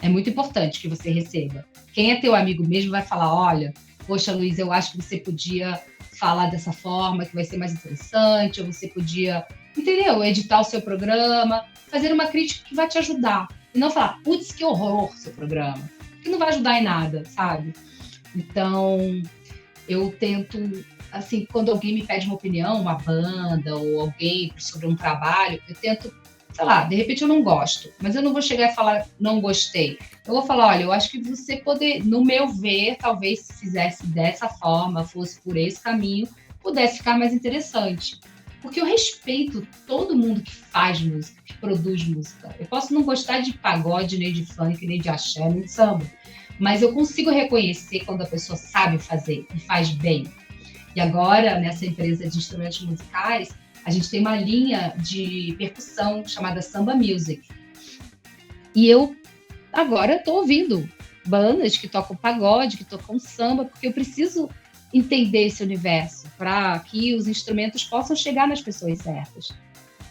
[SPEAKER 2] é muito importante que você receba. Quem é teu amigo mesmo vai falar, olha, poxa, Luiz, eu acho que você podia falar dessa forma, que vai ser mais interessante, ou você podia, entendeu? Editar o seu programa, fazer uma crítica que vai te ajudar. E não falar, putz, que horror seu programa. Que não vai ajudar em nada, sabe? Então, eu tento, assim, quando alguém me pede uma opinião, uma banda, ou alguém sobre um trabalho, eu tento, sei lá, de repente eu não gosto, mas eu não vou chegar e falar, não gostei. Eu vou falar, olha, eu acho que você poder, no meu ver, talvez se fizesse dessa forma, fosse por esse caminho, pudesse ficar mais interessante. Porque eu respeito todo mundo que faz música, que produz música. Eu posso não gostar de pagode, nem de funk, nem de axé, nem de samba. Mas eu consigo reconhecer quando a pessoa sabe fazer e faz bem. E agora, nessa empresa de instrumentos musicais, a gente tem uma linha de percussão chamada Samba Music. E eu agora estou ouvindo bandas que tocam pagode, que tocam samba, porque eu preciso entender esse universo para que os instrumentos possam chegar nas pessoas certas.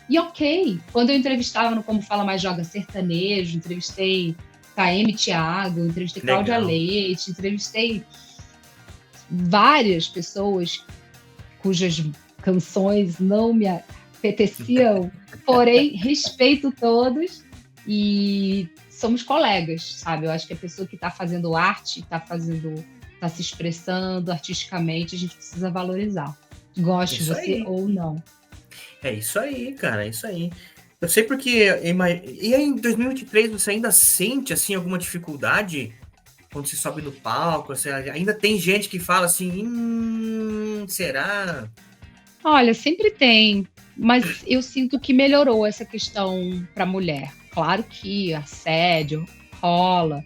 [SPEAKER 2] E ok, quando eu entrevistava no Como Fala Mais Joga Sertanejo, entrevistei KM Thiago, entrevistei Cláudia Leite, entrevistei várias pessoas cujas canções não me apeteciam, porém respeito todos e somos colegas, sabe? Eu acho que a pessoa que está fazendo arte, está se expressando artisticamente, a gente precisa valorizar. Goste você ou não.
[SPEAKER 1] É isso aí, cara, é isso aí. Eu sei porque... E aí, em 2023, você ainda sente, assim, alguma dificuldade quando você sobe no palco? Você ainda tem gente que fala assim, será?
[SPEAKER 2] Olha, sempre tem, mas eu sinto que melhorou essa questão para a mulher. Claro que assédio rola,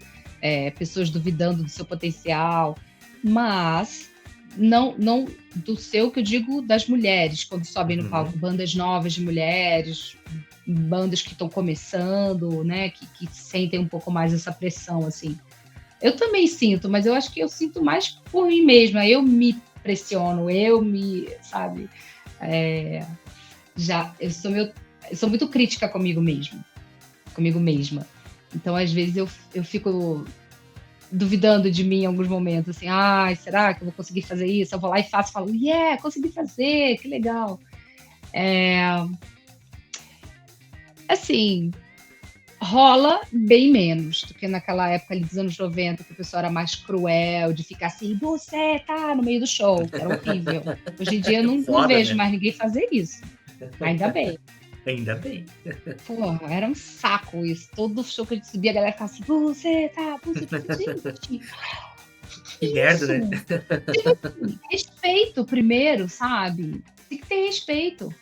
[SPEAKER 2] pessoas duvidando do seu potencial, mas não do seu, que eu digo das mulheres, quando sobem no palco, bandas novas de mulheres, bandas que estão começando, né, que sentem um pouco mais essa pressão, assim. Eu também sinto, mas eu acho que eu sinto mais por mim mesma, eu me pressiono, sabe, eu sou muito crítica comigo mesma. Então, às vezes, eu fico duvidando de mim em alguns momentos, assim, será que eu vou conseguir fazer isso? Eu vou lá e faço, falo, consegui fazer, que legal. Assim, Rola bem menos do que naquela época ali dos anos 90, que o pessoal era mais cruel, de ficar assim, você tá no meio do show, que era horrível. Hoje em dia eu não
[SPEAKER 1] Foda,
[SPEAKER 2] vejo
[SPEAKER 1] né?
[SPEAKER 2] mais ninguém fazer isso. Ainda bem.
[SPEAKER 1] Ainda bem.
[SPEAKER 2] Porra, era um saco isso. Todo show que a gente subia, a galera ficava assim, você tá, gente,
[SPEAKER 1] Que merda,
[SPEAKER 2] isso?
[SPEAKER 1] né?
[SPEAKER 2] Respeito primeiro, sabe? Tem que ter respeito.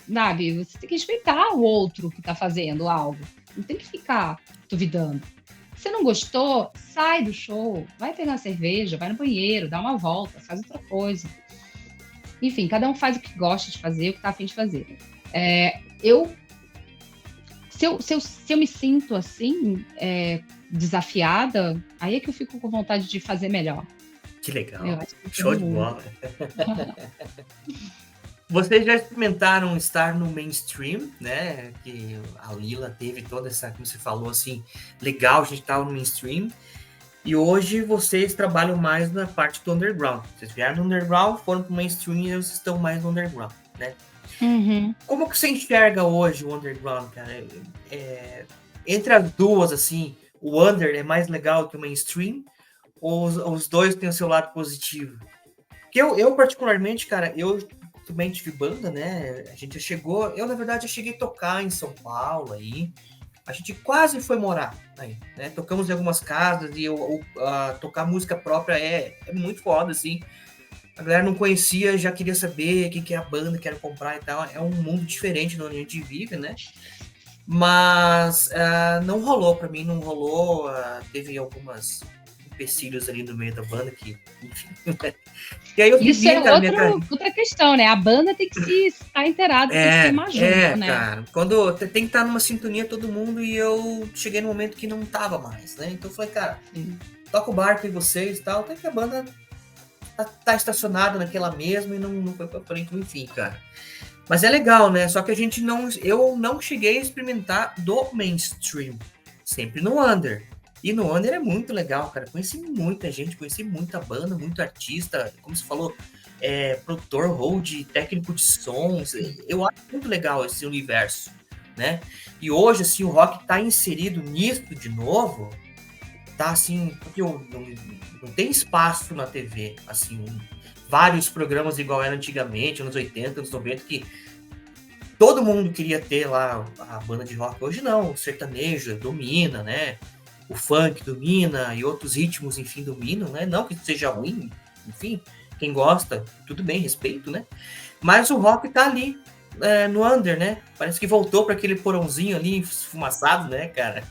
[SPEAKER 2] Sabe, você tem que respeitar o outro que tá fazendo algo. Não tem que ficar duvidando. Se não gostou, sai do show, vai pegar uma cerveja, vai no banheiro, dá uma volta, faz outra coisa. Enfim, cada um faz o que gosta de fazer, o que tá afim de fazer. Se eu me sinto assim, desafiada, aí é que eu fico com vontade de fazer melhor.
[SPEAKER 1] Que legal.
[SPEAKER 2] Eu acho que
[SPEAKER 1] Show de bola. Vocês já experimentaram estar no mainstream, né? Que a Lila teve toda essa, como você falou, assim, legal, a gente estava no mainstream. E hoje vocês trabalham mais na parte do underground. Vocês vieram do underground, foram para o mainstream e vocês estão mais no underground, né?
[SPEAKER 2] Uhum.
[SPEAKER 1] Como que você enxerga hoje o underground, cara? Entre as duas, assim, o under é mais legal que o mainstream? Ou os dois têm o seu lado positivo? Porque eu particularmente, cara, eu também tive banda, né? A gente já chegou... Eu, na verdade, cheguei a tocar em São Paulo aí. A gente quase foi morar aí, né? Tocamos em algumas casas e tocar música própria é muito foda, assim. A galera não conhecia, já queria saber o que é a banda, quero comprar e tal. É um mundo diferente de onde a gente vive, né? Mas não rolou pra mim, não rolou. Teve algumas empecilhos ali no meio da banda que, enfim. E aí eu
[SPEAKER 2] Isso é outra questão, né? A banda tem que se estar inteirada, tem que se mais junto, né?
[SPEAKER 1] Cara, quando tem que estar numa sintonia todo mundo e eu cheguei no momento que não tava mais, né? Então eu falei, cara, toca o barco em vocês e tal, até que a banda tá estacionada naquela mesma e não foi pra frente, enfim, cara. Mas é legal, né? Só que eu não cheguei a experimentar do mainstream, sempre no under. E no under é muito legal, cara. Conheci muita gente, conheci muita banda, muito artista, como você falou, produtor, hold, técnico de sons. Eu acho muito legal esse universo, né? E hoje, assim, o rock tá inserido nisso de novo, tá assim, porque não tem espaço na TV, assim, vários programas igual era antigamente, anos 80, anos 90, que todo mundo queria ter lá a banda de rock. Hoje não, o sertanejo domina, né? O funk domina e outros ritmos, enfim, dominam, né? Não que seja ruim, enfim, quem gosta, tudo bem, respeito, né? Mas o rock tá ali, no under, né? Parece que voltou para aquele porãozinho ali, esfumaçado, né, cara?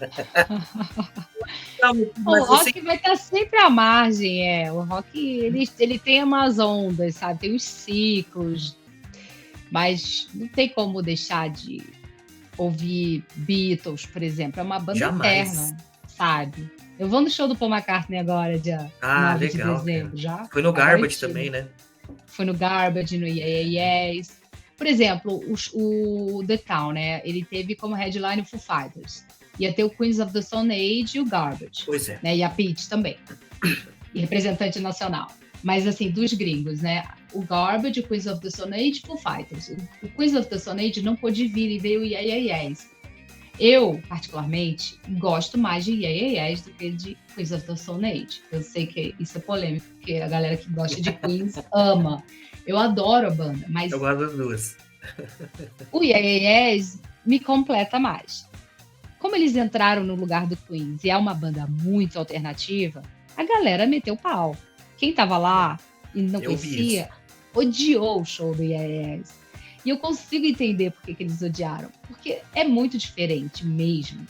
[SPEAKER 2] O rock vai estar sempre à margem, O rock, ele tem umas ondas, sabe? Tem os ciclos, mas não tem como deixar de ouvir Beatles, por exemplo. É uma banda eterna, sabe? Eu vou no show do Paul McCartney agora, dia 9 de dezembro, já.
[SPEAKER 1] Foi no Garbage também, né?
[SPEAKER 2] Foi no Garbage, no Yeah, Yes. Por exemplo, o The Town, né? Ele teve como headline o Foo Fighters. Ia ter o Queens of the Stone Age e o Garbage.
[SPEAKER 1] Pois é.
[SPEAKER 2] Né? E a Pete também. E representante nacional. Mas, assim, dos gringos, né? O Garbage, o Queens of the Stone Age e o Foo Fighters. O Queens of the Stone Age não pôde vir e veio o Yeah, Yes. Eu, particularmente, gosto mais de Yeah, Yes do que de Queens of the Stone Age. Eu sei que isso é polêmico, porque a galera que gosta de Queens ama. Eu adoro a banda, mas...
[SPEAKER 1] Eu gosto das duas.
[SPEAKER 2] O Yeah, Yes me completa mais. Como eles entraram no lugar do Queens e é uma banda muito alternativa, a galera meteu pau. Quem tava lá e não conhecia, odiou o show do Yeah, Yes. E eu consigo entender por que eles odiaram. Porque é muito diferente mesmo.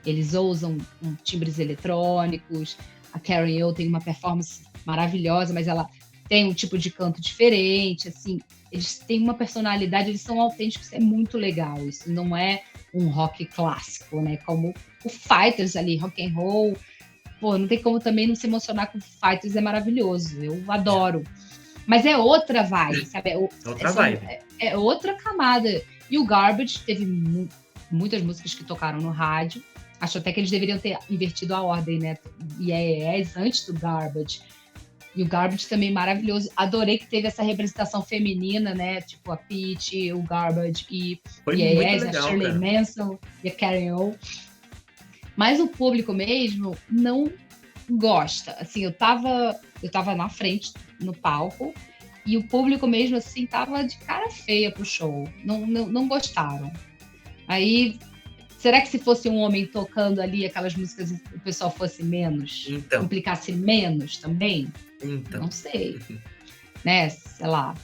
[SPEAKER 2] Eles usam timbres eletrônicos. A Karen O tem uma performance maravilhosa, mas ela tem um tipo de canto diferente. Assim, eles têm uma personalidade, eles são autênticos. É muito legal. Isso não é um rock clássico, né? Como o Fighters ali, rock and roll. Pô, não tem como também não se emocionar com o Fighters, é maravilhoso. Eu adoro. Mas é outra vibe, sabe? É outra camada. E o Garbage teve muitas músicas que tocaram no rádio. Acho até que eles deveriam ter invertido a ordem, né? Yeah, Yes antes do Garbage. E o Garbage também maravilhoso. Adorei que teve essa representação feminina, né? Tipo a Pitty, o Garbage e
[SPEAKER 1] Foi
[SPEAKER 2] a
[SPEAKER 1] muito
[SPEAKER 2] Yes, a
[SPEAKER 1] legal,
[SPEAKER 2] Shirley
[SPEAKER 1] cara.
[SPEAKER 2] Manson e a Karen O. Mas o público mesmo não gosta. Assim, eu tava na frente, no palco, e o público mesmo, assim, tava de cara feia pro show. Não gostaram. Aí, será que se fosse um homem tocando ali aquelas músicas, o pessoal fosse menos?
[SPEAKER 1] Então,
[SPEAKER 2] Implicasse menos também?
[SPEAKER 1] então.
[SPEAKER 2] Não sei. Né? Sei lá.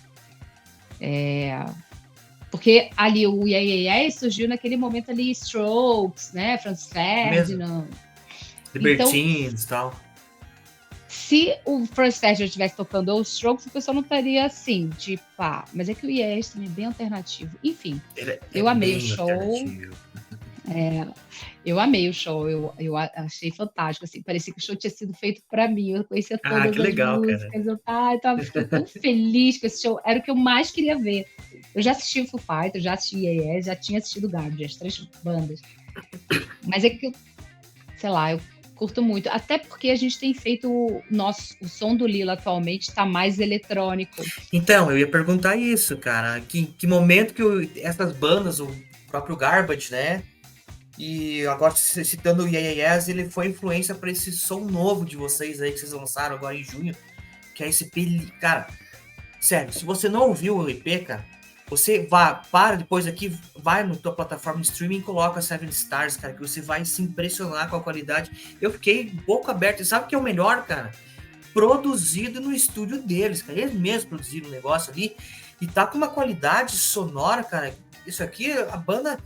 [SPEAKER 2] Porque ali o Yeah Yeah Yeah surgiu naquele momento ali, Strokes, né? Franz
[SPEAKER 1] Mesmo.
[SPEAKER 2] Ferdinand. Então,
[SPEAKER 1] Libertines e tal.
[SPEAKER 2] se o Franz Ferdinand estivesse tocando os Strokes, o pessoal não estaria assim, tipo, mas é que o Yes também é bem alternativo. Enfim,
[SPEAKER 1] Ele é
[SPEAKER 2] eu amei o
[SPEAKER 1] bem
[SPEAKER 2] show.
[SPEAKER 1] alternativo.
[SPEAKER 2] Eu amei o show, eu achei fantástico, assim, parecia que o show tinha sido feito para mim, eu conhecia
[SPEAKER 1] Ah,
[SPEAKER 2] todas
[SPEAKER 1] que
[SPEAKER 2] as
[SPEAKER 1] legal, cara.
[SPEAKER 2] músicas, fiquei tão feliz com esse show, era o que eu mais queria ver. Eu já assisti o Foo Fighters, já assisti Yes, já tinha assistido o Garbage, as 3 bandas, mas é que sei lá, eu curto muito, até porque a gente tem feito o som do Lila atualmente está mais eletrônico.
[SPEAKER 1] Então, eu ia perguntar isso, cara. Que momento que essas bandas, o próprio Garbage, né? E agora citando o Yeah Yeah Yeahs, ele foi influência para esse som novo de vocês aí que vocês lançaram agora em junho, que é esse cara, sério, se você não ouviu o EP, cara, você para depois aqui, vai na tua plataforma de streaming e coloca Seven Stars, cara, que você vai se impressionar com a qualidade. Eu fiquei boca aberta. E sabe o que é o melhor, cara? Produzido no estúdio deles, cara. Eles mesmos produziram o negócio ali e tá com uma qualidade sonora, cara. Isso aqui, a banda,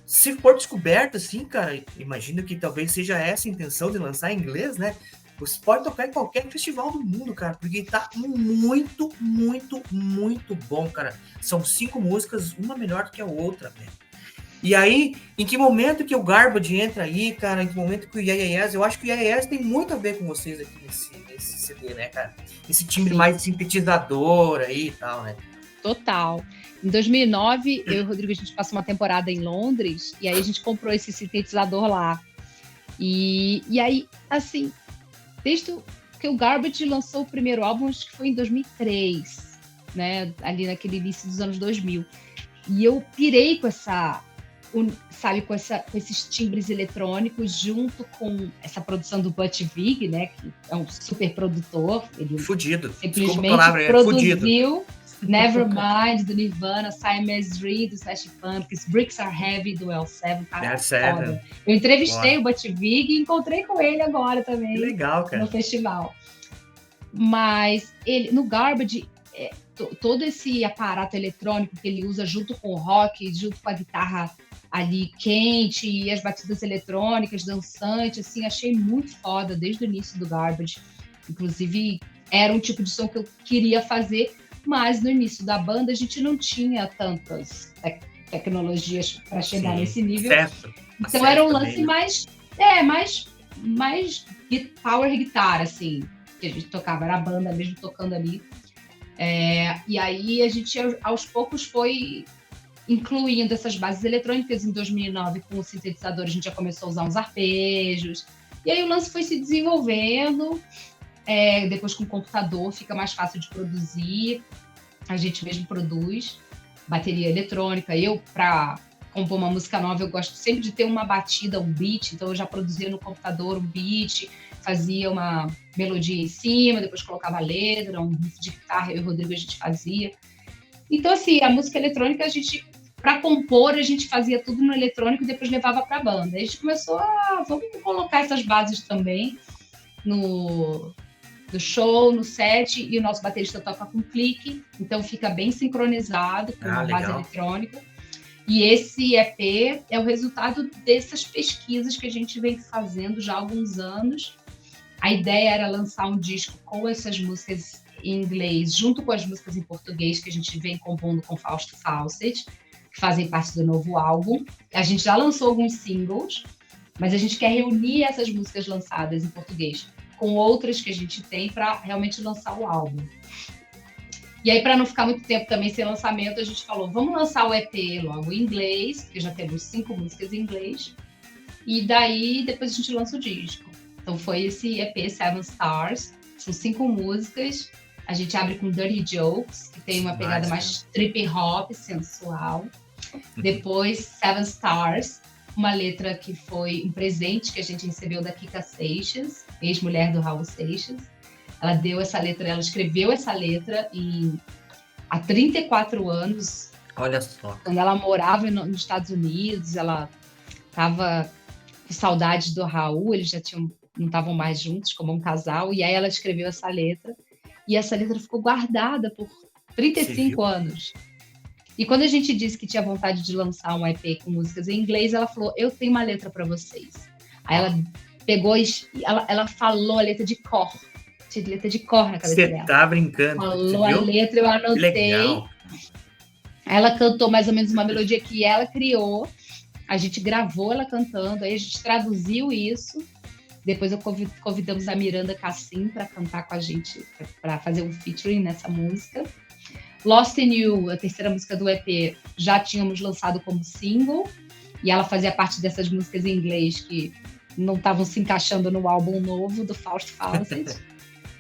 [SPEAKER 1] se for descoberta, assim, cara, imagino que talvez seja essa a intenção de lançar em inglês, né? Você pode tocar em qualquer festival do mundo, cara, porque tá muito, muito, muito bom, cara. São 5 músicas, uma melhor do que a outra, velho. E aí, em que momento que o Garbage entra aí, cara? Em que momento que o Yeah Yeah Yeahs... Eu acho que o Yeah Yeah Yeahs tem muito a ver com vocês aqui nesse CD, né, cara? Esse timbre
[SPEAKER 2] Sim.
[SPEAKER 1] mais sintetizador aí e tal, né?
[SPEAKER 2] Total. Em 2009, eu e o Rodrigo, a gente passou uma temporada em Londres, e aí a gente comprou esse sintetizador lá. E aí, assim, desde que o Garbage lançou o primeiro álbum, acho que foi em 2003, né? Ali naquele início dos anos 2000. E eu pirei com com esses timbres eletrônicos, junto com essa produção do Butch Vig, né? Que é um super produtor. Ele
[SPEAKER 1] fudido.
[SPEAKER 2] simplesmente
[SPEAKER 1] Desculpa a palavra,
[SPEAKER 2] produziu
[SPEAKER 1] fudido.
[SPEAKER 2] Nevermind, do Nirvana, Siamese Dream, do Smashing Pumpkins, Bricks Are Heavy, do L7, cara, foda. Eu entrevistei o Butch Vig e encontrei com ele agora também.
[SPEAKER 1] Que legal, cara.
[SPEAKER 2] No festival. Mas ele, no Garbage, todo esse aparato eletrônico que ele usa junto com o rock, junto com a guitarra ali quente e as batidas eletrônicas, dançantes, assim, achei muito foda desde o início do Garbage. Inclusive, era um tipo de som que eu queria fazer, mas no início da banda a gente não tinha tantas tecnologias para chegar nesse nível.
[SPEAKER 1] Certo.
[SPEAKER 2] Então era um lance mais power guitar, assim, que a gente tocava, era a banda mesmo tocando ali. E aí a gente aos poucos foi incluindo essas bases eletrônicas. Em 2009, com o sintetizador, a gente já começou a usar uns arpejos. E aí o lance foi se desenvolvendo. Depois, com o computador, fica mais fácil de produzir. A gente mesmo produz bateria eletrônica. Eu, para compor uma música nova, eu gosto sempre de ter uma batida, um beat. Então, eu já produzia no computador um beat, fazia uma melodia em cima, depois colocava a letra, um riff de guitarra, eu e o Rodrigo a gente fazia. Então, assim, a música eletrônica, para compor, a gente fazia tudo no eletrônico e depois levava para a banda. A gente começou vamos colocar essas bases também no show, no set, e o nosso baterista toca com clique, então fica bem sincronizado com a base eletrônica. E esse EP é o resultado dessas pesquisas que a gente vem fazendo já há alguns anos. A ideia era lançar um disco com essas músicas em inglês, junto com as músicas em português que a gente vem compondo com Fausto Fawcett, que fazem parte do novo álbum. A gente já lançou alguns singles, mas a gente quer reunir essas músicas lançadas em português com outras que a gente tem para realmente lançar o álbum. E aí, para não ficar muito tempo também sem lançamento, a gente falou, vamos lançar o EP logo em inglês, porque já temos 5 músicas em inglês, e daí depois a gente lança o disco. Então foi esse EP Seven Stars. São 5 músicas. A gente abre com Dirty Jokes, que tem uma pegada mais trip hop, sensual. Depois, Seven Stars, uma letra que foi um presente que a gente recebeu da Kika Seixas, ex-mulher do Raul Seixas. Ela deu essa letra, ela escreveu essa letra há 34 anos.
[SPEAKER 1] Olha só.
[SPEAKER 2] Quando ela morava nos Estados Unidos, ela estava com saudades do Raul, eles já não estavam mais juntos como um casal, e aí ela escreveu essa letra, e essa letra ficou guardada por 35 anos. E quando a gente disse que tinha vontade de lançar um EP com músicas em inglês, ela falou, eu tenho uma letra para vocês. Aí ela pegou, ela falou a letra de cor. Tinha letra de cor na cabeça dela.
[SPEAKER 1] Você tá brincando.
[SPEAKER 2] Falou a letra, eu anotei.
[SPEAKER 1] Legal.
[SPEAKER 2] Ela cantou mais ou menos uma melodia que ela criou. A gente gravou ela cantando, aí a gente traduziu isso. Depois convidamos a Miranda Cassim para cantar com a gente, para fazer um featuring nessa música. Lost in You, a terceira música do EP, já tínhamos lançado como single, e ela fazia parte dessas músicas em inglês que não estavam se encaixando no álbum novo do Faust Fawcett.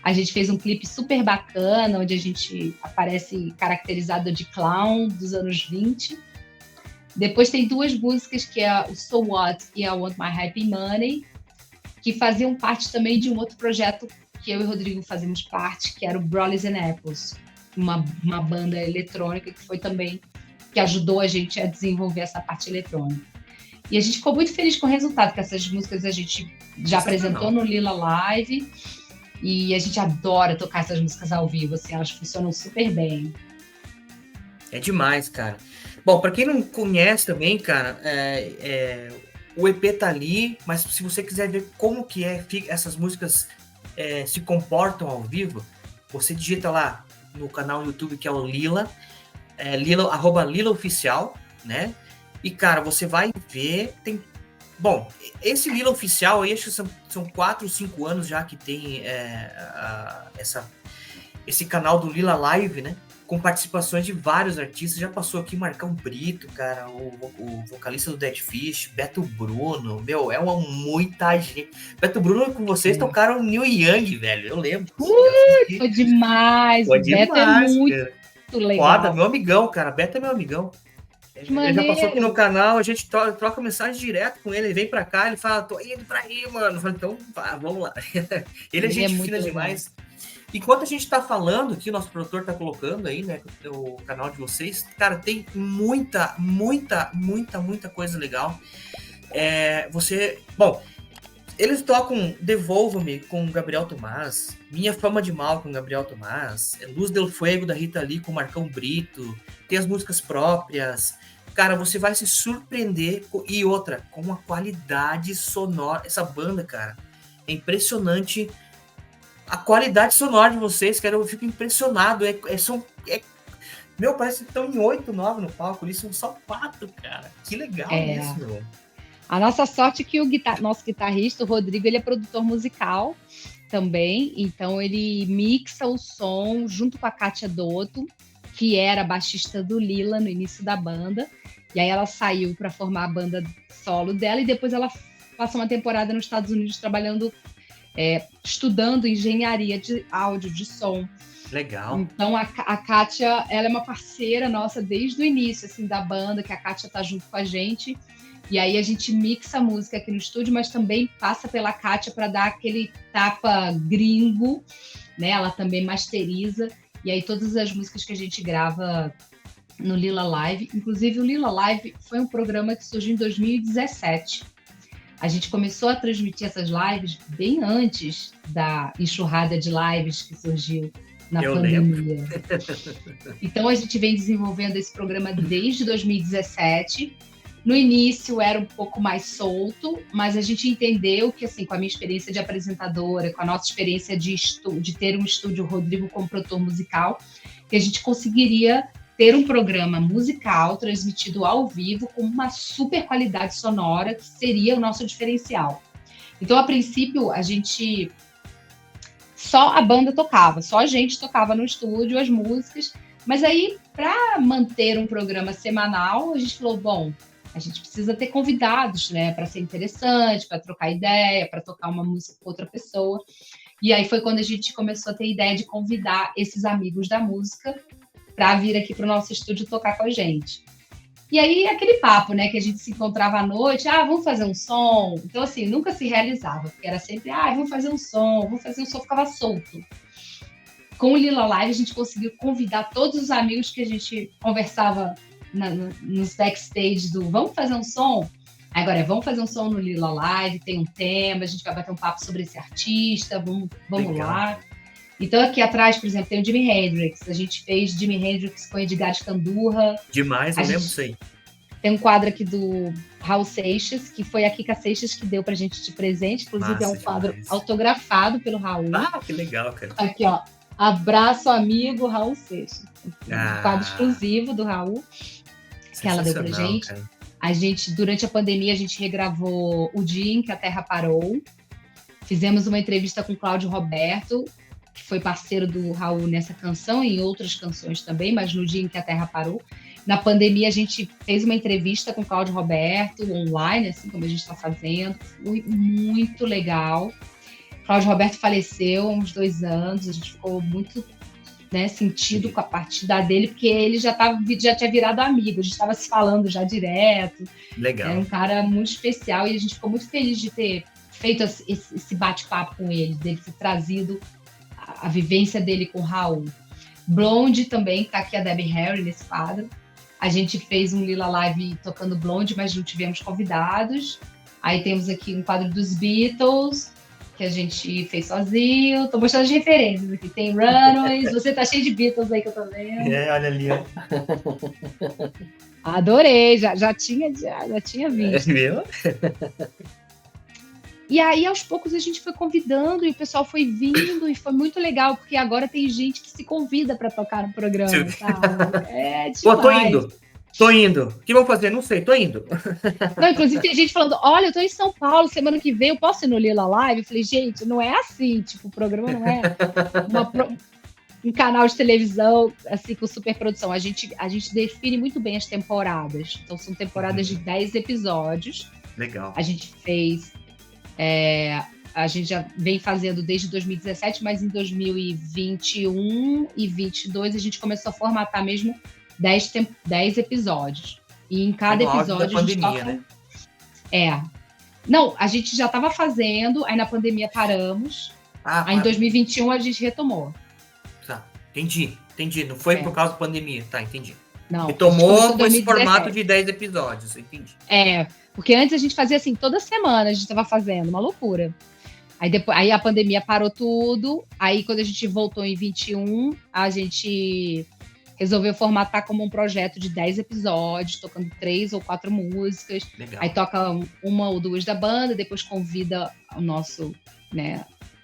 [SPEAKER 2] A gente fez um clipe super bacana, onde a gente aparece caracterizado de clown dos anos 20. Depois tem 2 músicas, que é o So What e I Want My Happy Money, que faziam parte também de um outro projeto que eu e o Rodrigo fazemos parte, que era o Brollies and Apples, uma banda eletrônica que foi também, que ajudou a gente a desenvolver essa parte eletrônica. E a gente ficou muito feliz com o resultado, que essas músicas a gente já apresentou no Lila Live, e a gente adora tocar essas músicas ao vivo, assim, elas funcionam super bem.
[SPEAKER 1] É demais, cara. Bom, para quem não conhece também, cara, o EP tá ali, mas se você quiser ver como que essas músicas se comportam ao vivo, você digita lá no canal do YouTube, que é o Lila, @LilaOficial, né? E, cara, você vai ver, bom, esse Lila Oficial aí, acho que são 4 ou 5 anos já que tem esse canal do Lila Live, né? Com participações de vários artistas. Já passou aqui Marcão Brito, cara, o vocalista do Dead Fish, Beto Bruno, meu, muita gente. Beto Bruno com vocês tocaram Neil Young, velho, eu lembro.
[SPEAKER 2] Foi demais, o Beto é muito legal.
[SPEAKER 1] Foda, meu amigão, cara, Beto é meu amigão. Ele já passou aqui no canal, a gente troca mensagem direto com ele vem pra cá, ele fala, tô indo pra aí, mano. Eu falo, então, vamos lá. Ele é gente fina demais. Enquanto a gente tá falando, que o nosso produtor tá colocando aí, né, o canal de vocês, cara, tem muita coisa legal. Bom, eles tocam Devolva-me com Gabriel Tomás, Minha Fama de Mal com Gabriel Tomás, Luz del Fuego da Rita Lee com Marcão Brito, tem as músicas próprias. Cara, você vai se surpreender e outra, com a qualidade sonora. Essa banda, cara, é impressionante. A qualidade sonora de vocês, cara, eu fico impressionado. Meu, parece que estão em 8, 9 no palco. Eles são só 4, cara. Que legal isso, meu.
[SPEAKER 2] A nossa sorte é que nosso guitarrista, o Rodrigo, ele é produtor musical também. Então, ele mixa o som junto com a Kátia Dotto, que era baixista do Lila no início da banda. E aí ela saiu para formar a banda solo dela e depois ela passou uma temporada nos Estados Unidos trabalhando... estudando engenharia de áudio, de som.
[SPEAKER 1] Legal.
[SPEAKER 2] Então, a Kátia, ela é uma parceira nossa desde o início, assim, da banda, que a Kátia tá junto com a gente. E aí a gente mixa a música aqui no estúdio, mas também passa pela Kátia para dar aquele tapa gringo, né? Ela também masteriza. E aí todas as músicas que a gente grava no Lila Live, inclusive o Lila Live foi um programa que surgiu em 2017. A gente começou a transmitir essas lives bem antes da enxurrada de lives que surgiu na pandemia. Então, a gente vem desenvolvendo esse programa desde 2017. No início, era um pouco mais solto, mas a gente entendeu que, assim, com a minha experiência de apresentadora, com a nossa experiência de ter um estúdio Rodrigo como produtor musical, que a gente conseguiria ter um programa musical transmitido ao vivo com uma super qualidade sonora, que seria o nosso diferencial. Então, a princípio, só a banda tocava, só a gente tocava no estúdio as músicas, mas aí, para manter um programa semanal, a gente falou, bom, a gente precisa ter convidados, né, para ser interessante, para trocar ideia, para tocar uma música com outra pessoa. E aí foi quando a gente começou a ter a ideia de convidar esses amigos da música para vir aqui para o nosso estúdio tocar com a gente. E aí, aquele papo, né, que a gente se encontrava à noite, vamos fazer um som. Então, assim, nunca se realizava, porque era sempre, vamos fazer um som, ficava solto. Com o Lila Live, a gente conseguiu convidar todos os amigos que a gente conversava nos backstage do vamos fazer um som? Agora, vamos fazer um som no Lila Live, tem um tema, a gente vai bater um papo sobre esse artista, vamos lá. Então, aqui atrás, por exemplo, tem o Jimi Hendrix. A gente fez Jimi Hendrix com Edgar Escandurra.
[SPEAKER 1] Demais, eu lembro disso aí.
[SPEAKER 2] Tem um quadro aqui do Raul Seixas, que foi a Kika Seixas que deu pra gente de presente. Inclusive, é um quadro autografado pelo Raul.
[SPEAKER 1] Que legal, cara.
[SPEAKER 2] Aqui, ó. Abraço, amigo Raul Seixas. Um quadro exclusivo do Raul, que ela deu pra gente. Cara. A gente, durante a pandemia, a gente regravou O Dia em que a Terra Parou. Fizemos uma entrevista com o Cláudio Roberto, que foi parceiro do Raul nessa canção e em outras canções também, mas no Dia em que a Terra Parou. Na pandemia, a gente fez uma entrevista com o Cláudio Roberto, online, assim como a gente está fazendo. Foi muito legal. O Cláudio Roberto faleceu há uns 2 anos, a gente ficou muito sentido com a partida dele, porque ele já tinha virado amigo, a gente estava se falando já direto.
[SPEAKER 1] Legal.
[SPEAKER 2] Era um cara muito especial e a gente ficou muito feliz de ter feito esse bate-papo com ele, dele ter trazido a vivência dele com o Raul. Blonde também, tá aqui a Debbie Harry nesse quadro. A gente fez um Lila Live tocando Blonde, mas não tivemos convidados. Aí temos aqui um quadro dos Beatles, que a gente fez sozinho. Tô mostrando as referências aqui. Tem Runaways, você tá cheio de Beatles aí que eu tô vendo.
[SPEAKER 1] Olha ali, ó.
[SPEAKER 2] Adorei, já tinha visto.
[SPEAKER 1] Viu?
[SPEAKER 2] E aí, aos poucos, a gente foi convidando e o pessoal foi vindo e foi muito legal, porque agora tem gente que se convida para tocar no programa, sabe? É demais.
[SPEAKER 1] Pô, tô indo. O que vou fazer? Não sei, tô indo.
[SPEAKER 2] Não, inclusive, tem gente falando, olha, eu tô em São Paulo, semana que vem, eu posso ir no Lila Live? Eu falei, gente, não é assim, tipo, o programa não é um canal de televisão, assim, com superprodução. A gente define muito bem as temporadas. Então, são temporadas de 10 episódios.
[SPEAKER 1] Legal.
[SPEAKER 2] A gente fez... a gente já vem fazendo desde 2017, mas em 2021 e 2022 a gente começou a formatar mesmo 10 episódios. E em cada episódio a gente toca... né? Não, a gente já estava fazendo, aí na pandemia paramos. Aí em 2021 a gente retomou.
[SPEAKER 1] Tá, entendi. Não foi por causa da pandemia, tá, entendi.
[SPEAKER 2] Não,
[SPEAKER 1] retomou com esse formato de 10 episódios, entendi.
[SPEAKER 2] Porque antes a gente fazia assim, toda semana a gente estava fazendo, uma loucura. Aí a pandemia parou tudo, aí quando a gente voltou em 21, a gente resolveu formatar como um projeto de 10 episódios, tocando 3 ou 4 músicas.
[SPEAKER 1] Legal.
[SPEAKER 2] Aí toca uma ou duas da banda, depois convida o nosso,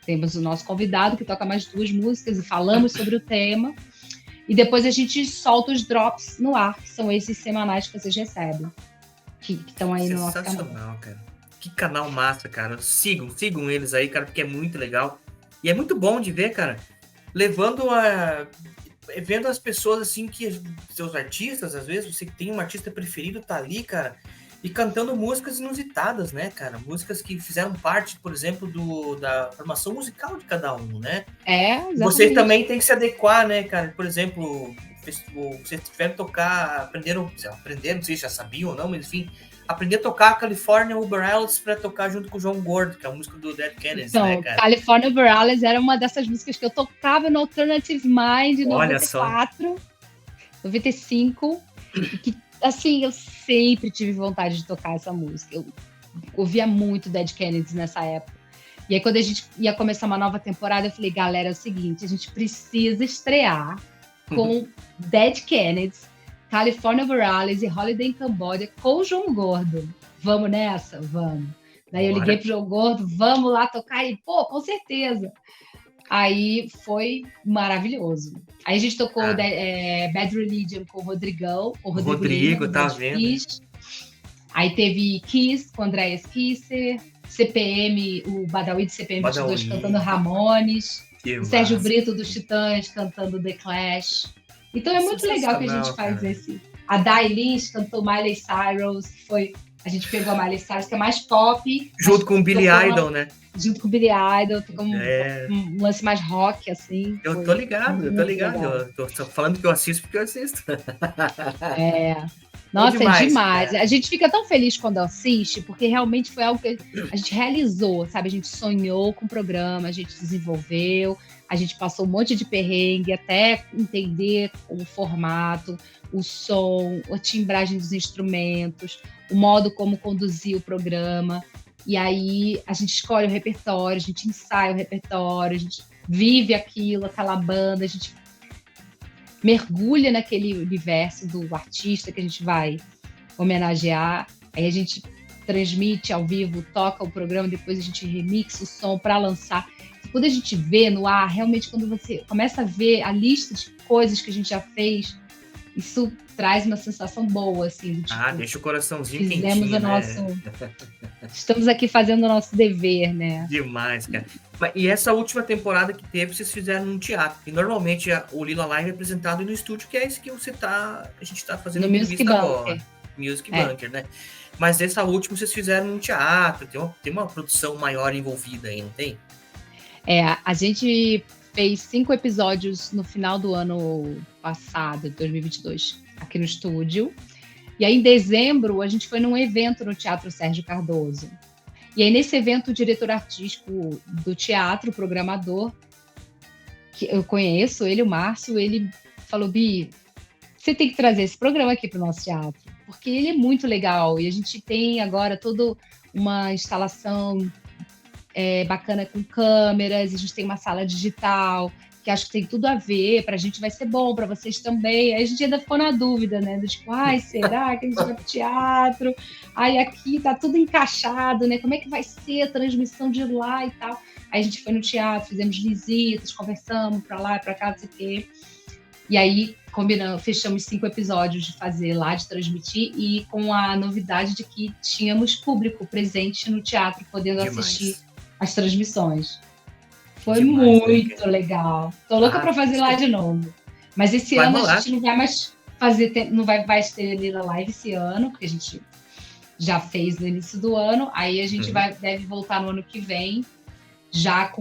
[SPEAKER 2] temos o nosso convidado que toca mais 2 músicas e falamos sobre o tema. E depois a gente solta os drops no ar, que são esses semanais que vocês recebem. Que estão aí no nosso canal.
[SPEAKER 1] Sensacional, cara. Que canal massa, cara. Sigam eles aí, cara, porque é muito legal. E é muito bom de ver, cara, vendo as pessoas, assim, que seus artistas, às vezes, você tem um artista preferido, tá ali, cara, e cantando músicas inusitadas, né, cara? Músicas que fizeram parte, por exemplo, da formação musical de cada um, né?
[SPEAKER 2] Exatamente.
[SPEAKER 1] Você também tem que se adequar, né, cara? Por exemplo, vocês tiveram que tocar, aprenderam, não sei se já sabiam ou não, mas enfim, aprender a tocar California Uber Alles pra tocar junto com o João Gordo, que é a música do Dead Kennedys,
[SPEAKER 2] então,
[SPEAKER 1] né, cara?
[SPEAKER 2] California Uber Alles era uma dessas músicas que eu tocava no Alternative Mind em 94, 95, que, assim, eu sempre tive vontade de tocar essa música. Eu ouvia muito Dead Kennedys nessa época. E aí, quando a gente ia começar uma nova temporada, eu falei, galera, é o seguinte, a gente precisa estrear com Dead Kennedys, California Uber Alles e Holiday in Cambodia com o João Gordo. Vamos nessa? Vamos. Daí eu liguei pro João Gordo, vamos lá tocar? E, pô, com certeza. Aí foi maravilhoso. Aí a gente tocou Bad Religion com o Rodrigão. O
[SPEAKER 1] Rodrigo, tá vendo?
[SPEAKER 2] Aí teve Kiss com o Andreas Kisser, CPM, o Badawi de CPM 22 cantando Ramones, o Sérgio Brito dos Titãs cantando The Clash. Então é muito legal que a gente faz esse. A Dai Lynch cantou Miley Cyrus, que foi A gente pegou a Miley Cyrus, que é mais pop.
[SPEAKER 1] Junto com o Billy Idol, né?
[SPEAKER 2] Junto com o Billy Idol, ficou um lance mais rock, assim.
[SPEAKER 1] Eu tô ligado. Eu tô falando que eu assisto porque eu assisto.
[SPEAKER 2] Nossa,
[SPEAKER 1] demais,
[SPEAKER 2] é demais.
[SPEAKER 1] cara.
[SPEAKER 2] A gente fica tão feliz quando assiste, porque realmente foi algo que a gente realizou, sabe? A gente sonhou com o programa, a gente desenvolveu, a gente passou um monte de perrengue até entender o formato, o som, a timbragem dos instrumentos, o modo como conduzir o programa. E aí a gente escolhe o repertório, a gente ensaia o repertório, a gente vive aquilo, aquela banda, a gente mergulha naquele universo do artista que a gente vai homenagear, aí a gente transmite ao vivo, toca o programa, depois a gente remixa o som para lançar. E quando a gente vê no ar, realmente quando você começa a ver a lista de coisas que a gente já fez, isso traz uma sensação boa, assim. Tipo,
[SPEAKER 1] deixa o coraçãozinho
[SPEAKER 2] fizemos
[SPEAKER 1] quentinho,
[SPEAKER 2] o nosso... Estamos aqui fazendo o nosso dever, né?
[SPEAKER 1] Demais, cara. E essa última temporada que teve, vocês fizeram num teatro. E normalmente o Lila Live é apresentado no estúdio, que é esse que a gente tá fazendo
[SPEAKER 2] no Music Bunker.
[SPEAKER 1] Music Bunker, né? Mas essa última vocês fizeram num teatro, tem uma produção maior envolvida aí, não tem?
[SPEAKER 2] A gente fez 5 episódios no final do ano passado, 2022, aqui no estúdio. E aí, em dezembro, a gente foi num evento no Teatro Sérgio Cardoso. E aí, nesse evento, o diretor artístico do teatro, o programador, que eu conheço, ele, o Márcio, ele falou, Bi, você tem que trazer esse programa aqui para o nosso teatro, porque ele é muito legal. E a gente tem agora toda uma instalação bacana com câmeras, a gente tem uma sala digital, que acho que tem tudo a ver, para a gente vai ser bom, para vocês também. Aí a gente ainda ficou na dúvida, né? Do tipo, será que a gente vai pro teatro? Aqui tá tudo encaixado, né? Como é que vai ser a transmissão de lá e tal? Aí a gente foi no teatro, fizemos visitas, conversamos para lá e para cá, não sei o quê. E aí, fechamos 5 episódios de fazer lá, de transmitir, e com a novidade de que tínhamos público presente no teatro, podendo assistir as transmissões. Foi muito legal. Tô louca para fazer lá de novo. Mas esse ano a gente não vai mais fazer, não vai ter Lila Live esse ano, porque a gente já fez no início do ano. Aí a gente deve voltar no ano que vem, já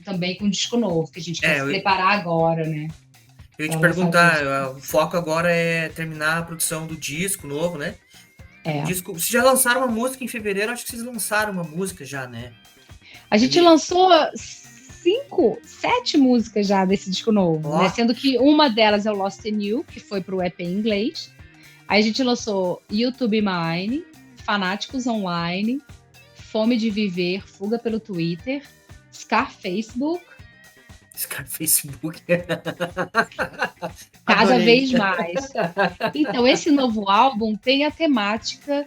[SPEAKER 2] também com disco novo, que a gente quer se preparar agora, né?
[SPEAKER 1] Eu ia te perguntar, o foco agora é terminar a produção do disco novo, né? Disco, vocês já lançaram uma música em fevereiro, acho que vocês lançaram uma música já, né?
[SPEAKER 2] A gente lançou 7 músicas já desse disco novo, né? Sendo que uma delas é o Lost in You, que foi pro EP em inglês. Aí a gente lançou YouTube Mine, Fanáticos Online, Fome de Viver, Fuga pelo Twitter, Scar Facebook. Cada vez mais. Então, esse novo álbum tem a temática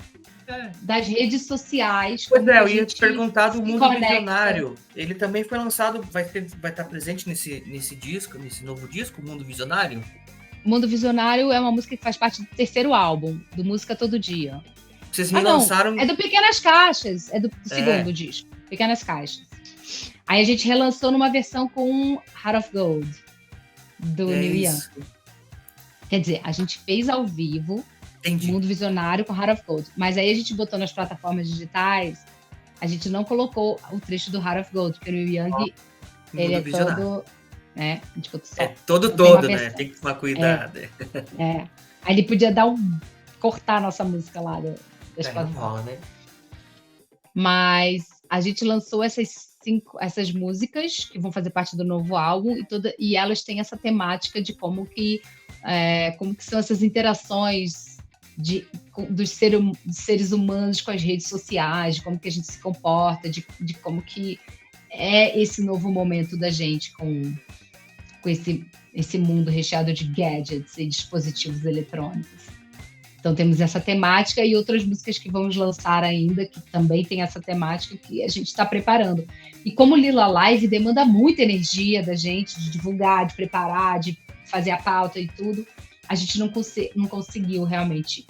[SPEAKER 2] das redes sociais.
[SPEAKER 1] Pois eu ia te perguntar do Mundo Visionário. Ele também foi lançado, vai estar presente nesse disco, nesse novo disco, Mundo Visionário?
[SPEAKER 2] Mundo Visionário é uma música que faz parte do 3º álbum, do Música Todo Dia.
[SPEAKER 1] Vocês relançaram...
[SPEAKER 2] Não, é do Pequenas Caixas, é do segundo disco, Pequenas Caixas. Aí a gente relançou numa versão com Heart of Gold, do Neil Young. Quer dizer, a gente fez ao vivo Mundo Visionário com Heart of Gold. Mas aí a gente botou nas plataformas digitais, a gente não colocou o trecho do Heart of Gold, porque o Neil Young, ele é todo... Né? A gente botou
[SPEAKER 1] todo, né? Tem que tomar cuidado.
[SPEAKER 2] Aí ele podia cortar a nossa música lá das plataformas. Né? Mas a gente lançou essas músicas que vão fazer parte do novo álbum e elas têm essa temática de como que são essas interações dos seres humanos com as redes sociais, de como que a gente se comporta, de como que é esse novo momento da gente com esse mundo recheado de gadgets e dispositivos eletrônicos. Então temos essa temática e outras músicas que vamos lançar ainda, que também tem essa temática que a gente está preparando. E como Lila Live demanda muita energia da gente, de divulgar, de preparar, de fazer a pauta e tudo, a gente não conseguiu realmente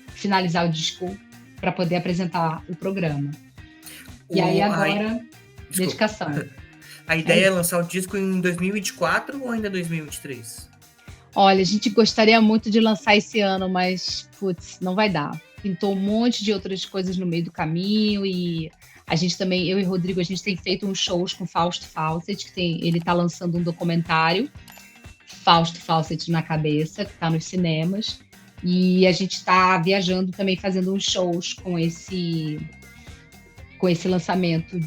[SPEAKER 2] finalizar o disco para poder apresentar o programa. E aí agora, dedicação.
[SPEAKER 1] A ideia é lançar o disco em 2024 ou ainda 2023?
[SPEAKER 2] Olha, a gente gostaria muito de lançar esse ano, mas, putz, não vai dar. pintou um monte de outras coisas no meio do caminho e a gente também, eu e Rodrigo, a gente tem feito uns shows com Fausto Fawcett, ele tá lançando um documentário, Fausto Fawcett na Cabeça, que tá nos cinemas, e a gente tá viajando também, fazendo uns shows com esse lançamento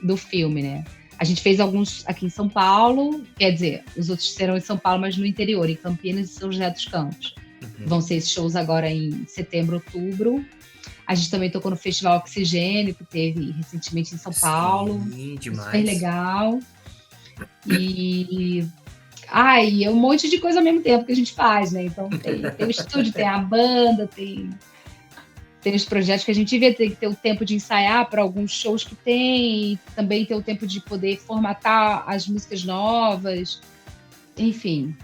[SPEAKER 2] do filme, né? A gente fez alguns aqui em São Paulo, quer dizer, os outros serão em São Paulo, mas no interior, em Campinas e São José dos Campos. Vão ser esses shows agora em setembro, outubro. A gente também tocou no Festival Oxigênio, que teve recentemente em São Paulo.
[SPEAKER 1] Sim, demais.
[SPEAKER 2] Super legal. E um monte de coisa ao mesmo tempo que a gente faz, né? Então tem o estúdio, tem a banda, tem os projetos que a gente vê, tem que ter o tempo de ensaiar para alguns shows que tem, e também ter o tempo de poder formatar as músicas novas. Enfim,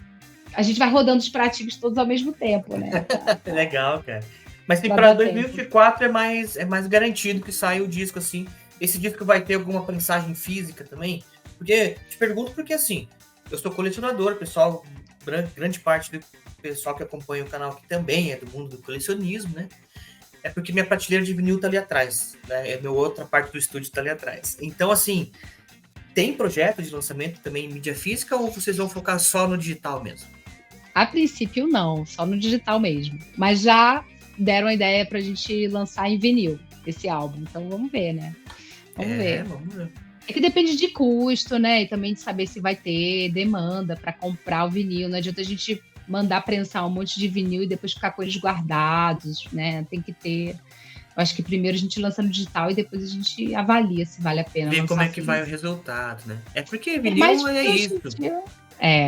[SPEAKER 2] a gente vai rodando os pratinhos todos ao mesmo tempo, né?
[SPEAKER 1] Legal, cara. Mas para 2024 é mais garantido que saia o disco, assim. Esse disco vai ter alguma prensagem física também? Porque, te pergunto porque, assim, eu sou colecionador, pessoal, grande parte do pessoal que acompanha o canal aqui também é do mundo do colecionismo, né? É porque minha prateleira de vinil tá ali atrás, né? A outra parte do estúdio tá ali atrás. Então, assim, tem projeto de lançamento também em mídia física ou vocês vão focar só no digital mesmo?
[SPEAKER 2] A princípio, não, só no digital mesmo. Mas já deram a ideia pra gente lançar em vinil esse álbum. Então, vamos ver, né? Vamos ver. É que depende de custo, né? E também de saber se vai ter demanda para comprar o vinil. Não adianta a gente mandar prensar um monte de vinil e depois ficar com eles guardados, né? Tem que ter... Eu acho que primeiro a gente lança no digital e depois a gente avalia se vale a pena.
[SPEAKER 1] Ver como é que vai o resultado, né? É porque vinil é isso.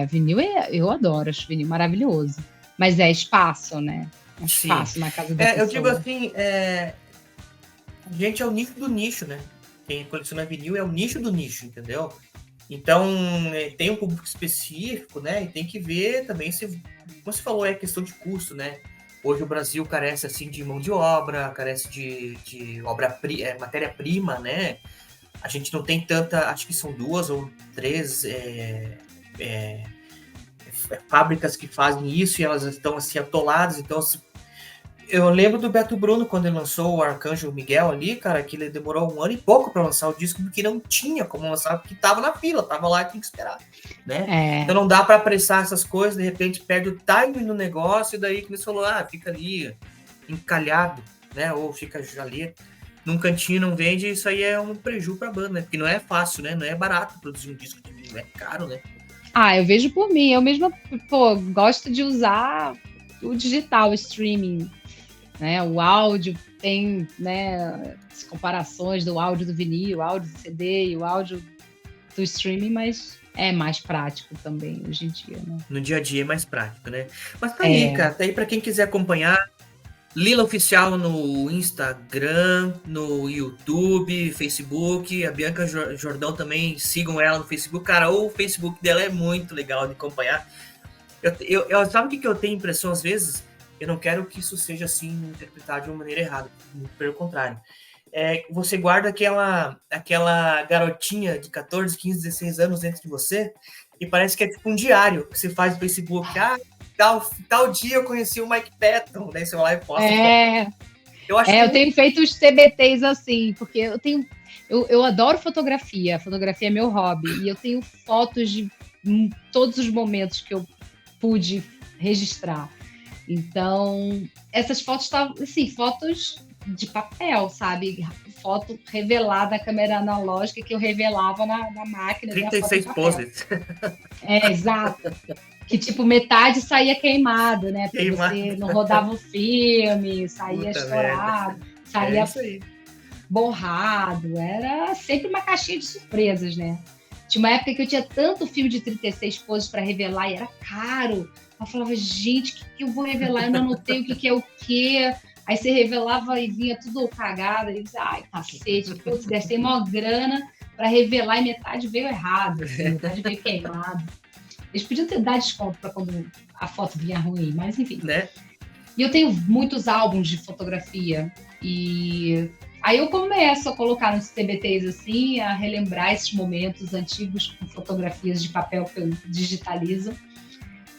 [SPEAKER 2] Vinil eu adoro, acho vinil maravilhoso. Mas é espaço, né? É espaço na casa da pessoa.
[SPEAKER 1] Eu digo assim, gente, é o nicho do nicho, né? Quem coleciona vinil é o nicho do nicho, entendeu? Então, tem um público específico, né? E tem que ver também se, como você falou, é questão de custo, né? Hoje o Brasil carece, assim, de mão de obra, carece de matéria-prima, né? A gente não tem tanta, acho que são 2 ou 3 fábricas que fazem isso e elas estão, assim, atoladas. Então, assim, eu lembro do Beto Bruno, quando ele lançou o Arcanjo Miguel ali, cara, que ele demorou 1 ano e pouco para lançar o disco, porque não tinha como lançar, porque tava na fila, tava lá e tinha que esperar, né? Então não dá para apressar essas coisas, de repente perde o timing no negócio, e daí que eles falou, fica ali encalhado, né? Ou fica ali num cantinho, não vende, isso aí é um prejuízo pra banda, né? Porque não é fácil, né? Não é barato produzir um disco de vinil, é caro, né?
[SPEAKER 2] Eu vejo por mim, eu mesma, gosto de usar o digital, o streaming, né? O áudio tem, né, as comparações do áudio do vinil, o áudio do CD e o áudio do streaming, mas é mais prático também hoje em dia, né?
[SPEAKER 1] No dia a dia é mais prático, né? Mas tá aí, cara, tá aí pra quem quiser acompanhar. Lila Oficial no Instagram, no YouTube, Facebook. A Bianca Jordão também, sigam ela no Facebook. Cara, o Facebook dela é muito legal de acompanhar. Eu sabe o que eu tenho impressão às vezes? Eu não quero que isso seja assim interpretado de uma maneira errada, pelo contrário. Você guarda aquela garotinha de 14, 15, 16 anos dentro de você e parece que é tipo um diário que você faz no Facebook. Tal dia eu conheci o Mike Patton, daí você vai lá e posta.
[SPEAKER 2] Eu tenho feito os CBTs assim, porque eu adoro fotografia é meu hobby, e eu tenho fotos de todos os momentos que eu pude registrar. Então, essas fotos estavam, assim, fotos de papel, sabe? Foto revelada na câmera analógica que eu revelava na máquina.
[SPEAKER 1] 36 poses.
[SPEAKER 2] Exato. Que, tipo, metade saía queimado, né? Porque você não rodava o filme, saía estourado, saía borrado. Era sempre uma caixinha de surpresas, né? Tinha uma época que eu tinha tanto filme de 36 poses para revelar e era caro. Eu falava, gente, o que eu vou revelar? Eu não anotei o que é o quê. Aí você revelava e vinha tudo cagado. E eu disse, cacete, putz, gastei uma grana para revelar e metade veio errado, assim, metade veio queimado. Eles podiam ter dado desconto para quando a foto vinha ruim, mas enfim.
[SPEAKER 1] Né?
[SPEAKER 2] E eu tenho muitos álbuns de fotografia. E aí eu começo a colocar nos TBTs assim, a relembrar esses momentos antigos com fotografias de papel que eu digitalizo.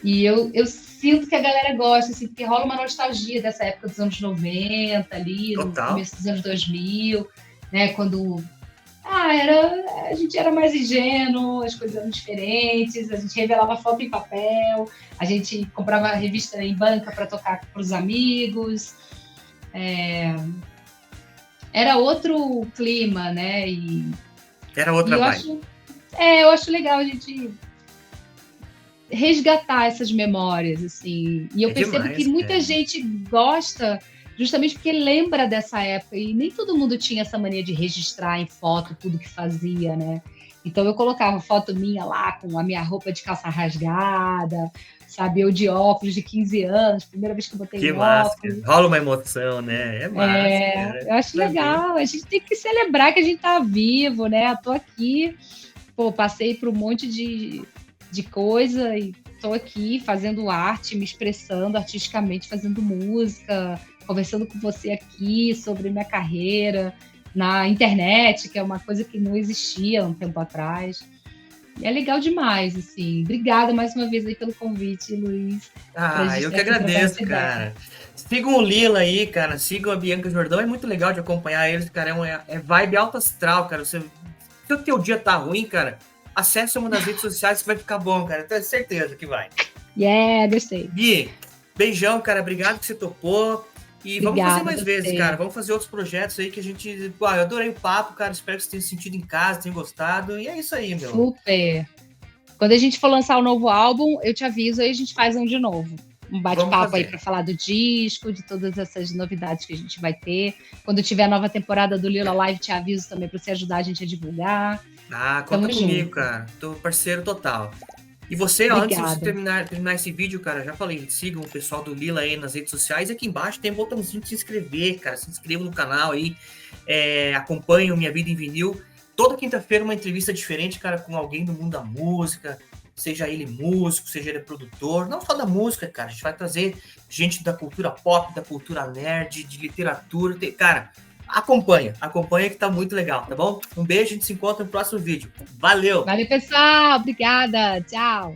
[SPEAKER 2] E eu sinto que a galera gosta, assim, porque rola uma nostalgia dessa época dos anos 90 ali, no
[SPEAKER 1] Total.
[SPEAKER 2] começo dos anos 2000, né? Quando a gente era mais ingênuo, as coisas eram diferentes, a gente revelava foto em papel, a gente comprava revista em banca para tocar para os amigos. Era outro clima, né?
[SPEAKER 1] Era outra vibe.
[SPEAKER 2] Eu acho legal a gente resgatar essas memórias, assim. E eu percebo
[SPEAKER 1] demais,
[SPEAKER 2] que muita gente gosta justamente porque lembra dessa época. E nem todo mundo tinha essa mania de registrar em foto tudo que fazia, né? Então eu colocava foto minha lá com a minha roupa de calça rasgada, sabe? Eu de óculos de 15 anos, primeira vez que eu botei óculos.
[SPEAKER 1] Rola uma emoção, né? É massa, cara.
[SPEAKER 2] Eu acho legal. A gente tem que celebrar que a gente tá vivo, né? Eu tô aqui, passei por um monte de coisa e tô aqui fazendo arte, me expressando artisticamente, fazendo música, conversando com você aqui sobre minha carreira na internet, que é uma coisa que não existia um tempo atrás. É legal demais, assim. Obrigada mais uma vez aí pelo convite, Luiz.
[SPEAKER 1] Eu que agradeço, cara. Sigam o Lila aí, cara. Sigam a Bianca Jordão. É muito legal de acompanhar eles, cara. É vibe alto astral, cara. Se o teu dia tá ruim, cara, acesse uma das redes sociais que vai ficar bom, cara. Tenho certeza que vai.
[SPEAKER 2] Gostei.
[SPEAKER 1] Gui, beijão, cara. Obrigado que você topou. E vamos fazer mais vezes, cara. Vamos fazer outros projetos aí que a gente... eu adorei o papo, cara. Espero que você tenha sentido em casa, tenha gostado. E é isso aí, meu.
[SPEAKER 2] Super. Quando a gente for lançar o novo álbum, eu te aviso, aí a gente faz um de novo. Um bate-papo aí para falar do disco, de todas essas novidades que a gente vai ter. Quando tiver a nova temporada do Lila Live, te aviso também para você ajudar a gente a divulgar.
[SPEAKER 1] Conta comigo, cara. Tô parceiro total. E você, antes de terminar esse vídeo, cara, já falei, sigam o pessoal do Lila aí nas redes sociais. Aqui embaixo tem um botãozinho de se inscrever, cara. Se inscreva no canal aí. Acompanhe o Minha Vida em Vinil. Toda quinta-feira uma entrevista diferente, cara, com alguém do mundo da música. Seja ele músico, seja ele produtor. Não só da música, cara. A gente vai trazer gente da cultura pop, da cultura nerd, de literatura. Cara, acompanha que tá muito legal, tá bom? Um beijo, a gente se encontra no próximo vídeo. Valeu!
[SPEAKER 2] Valeu, pessoal! Obrigada! Tchau!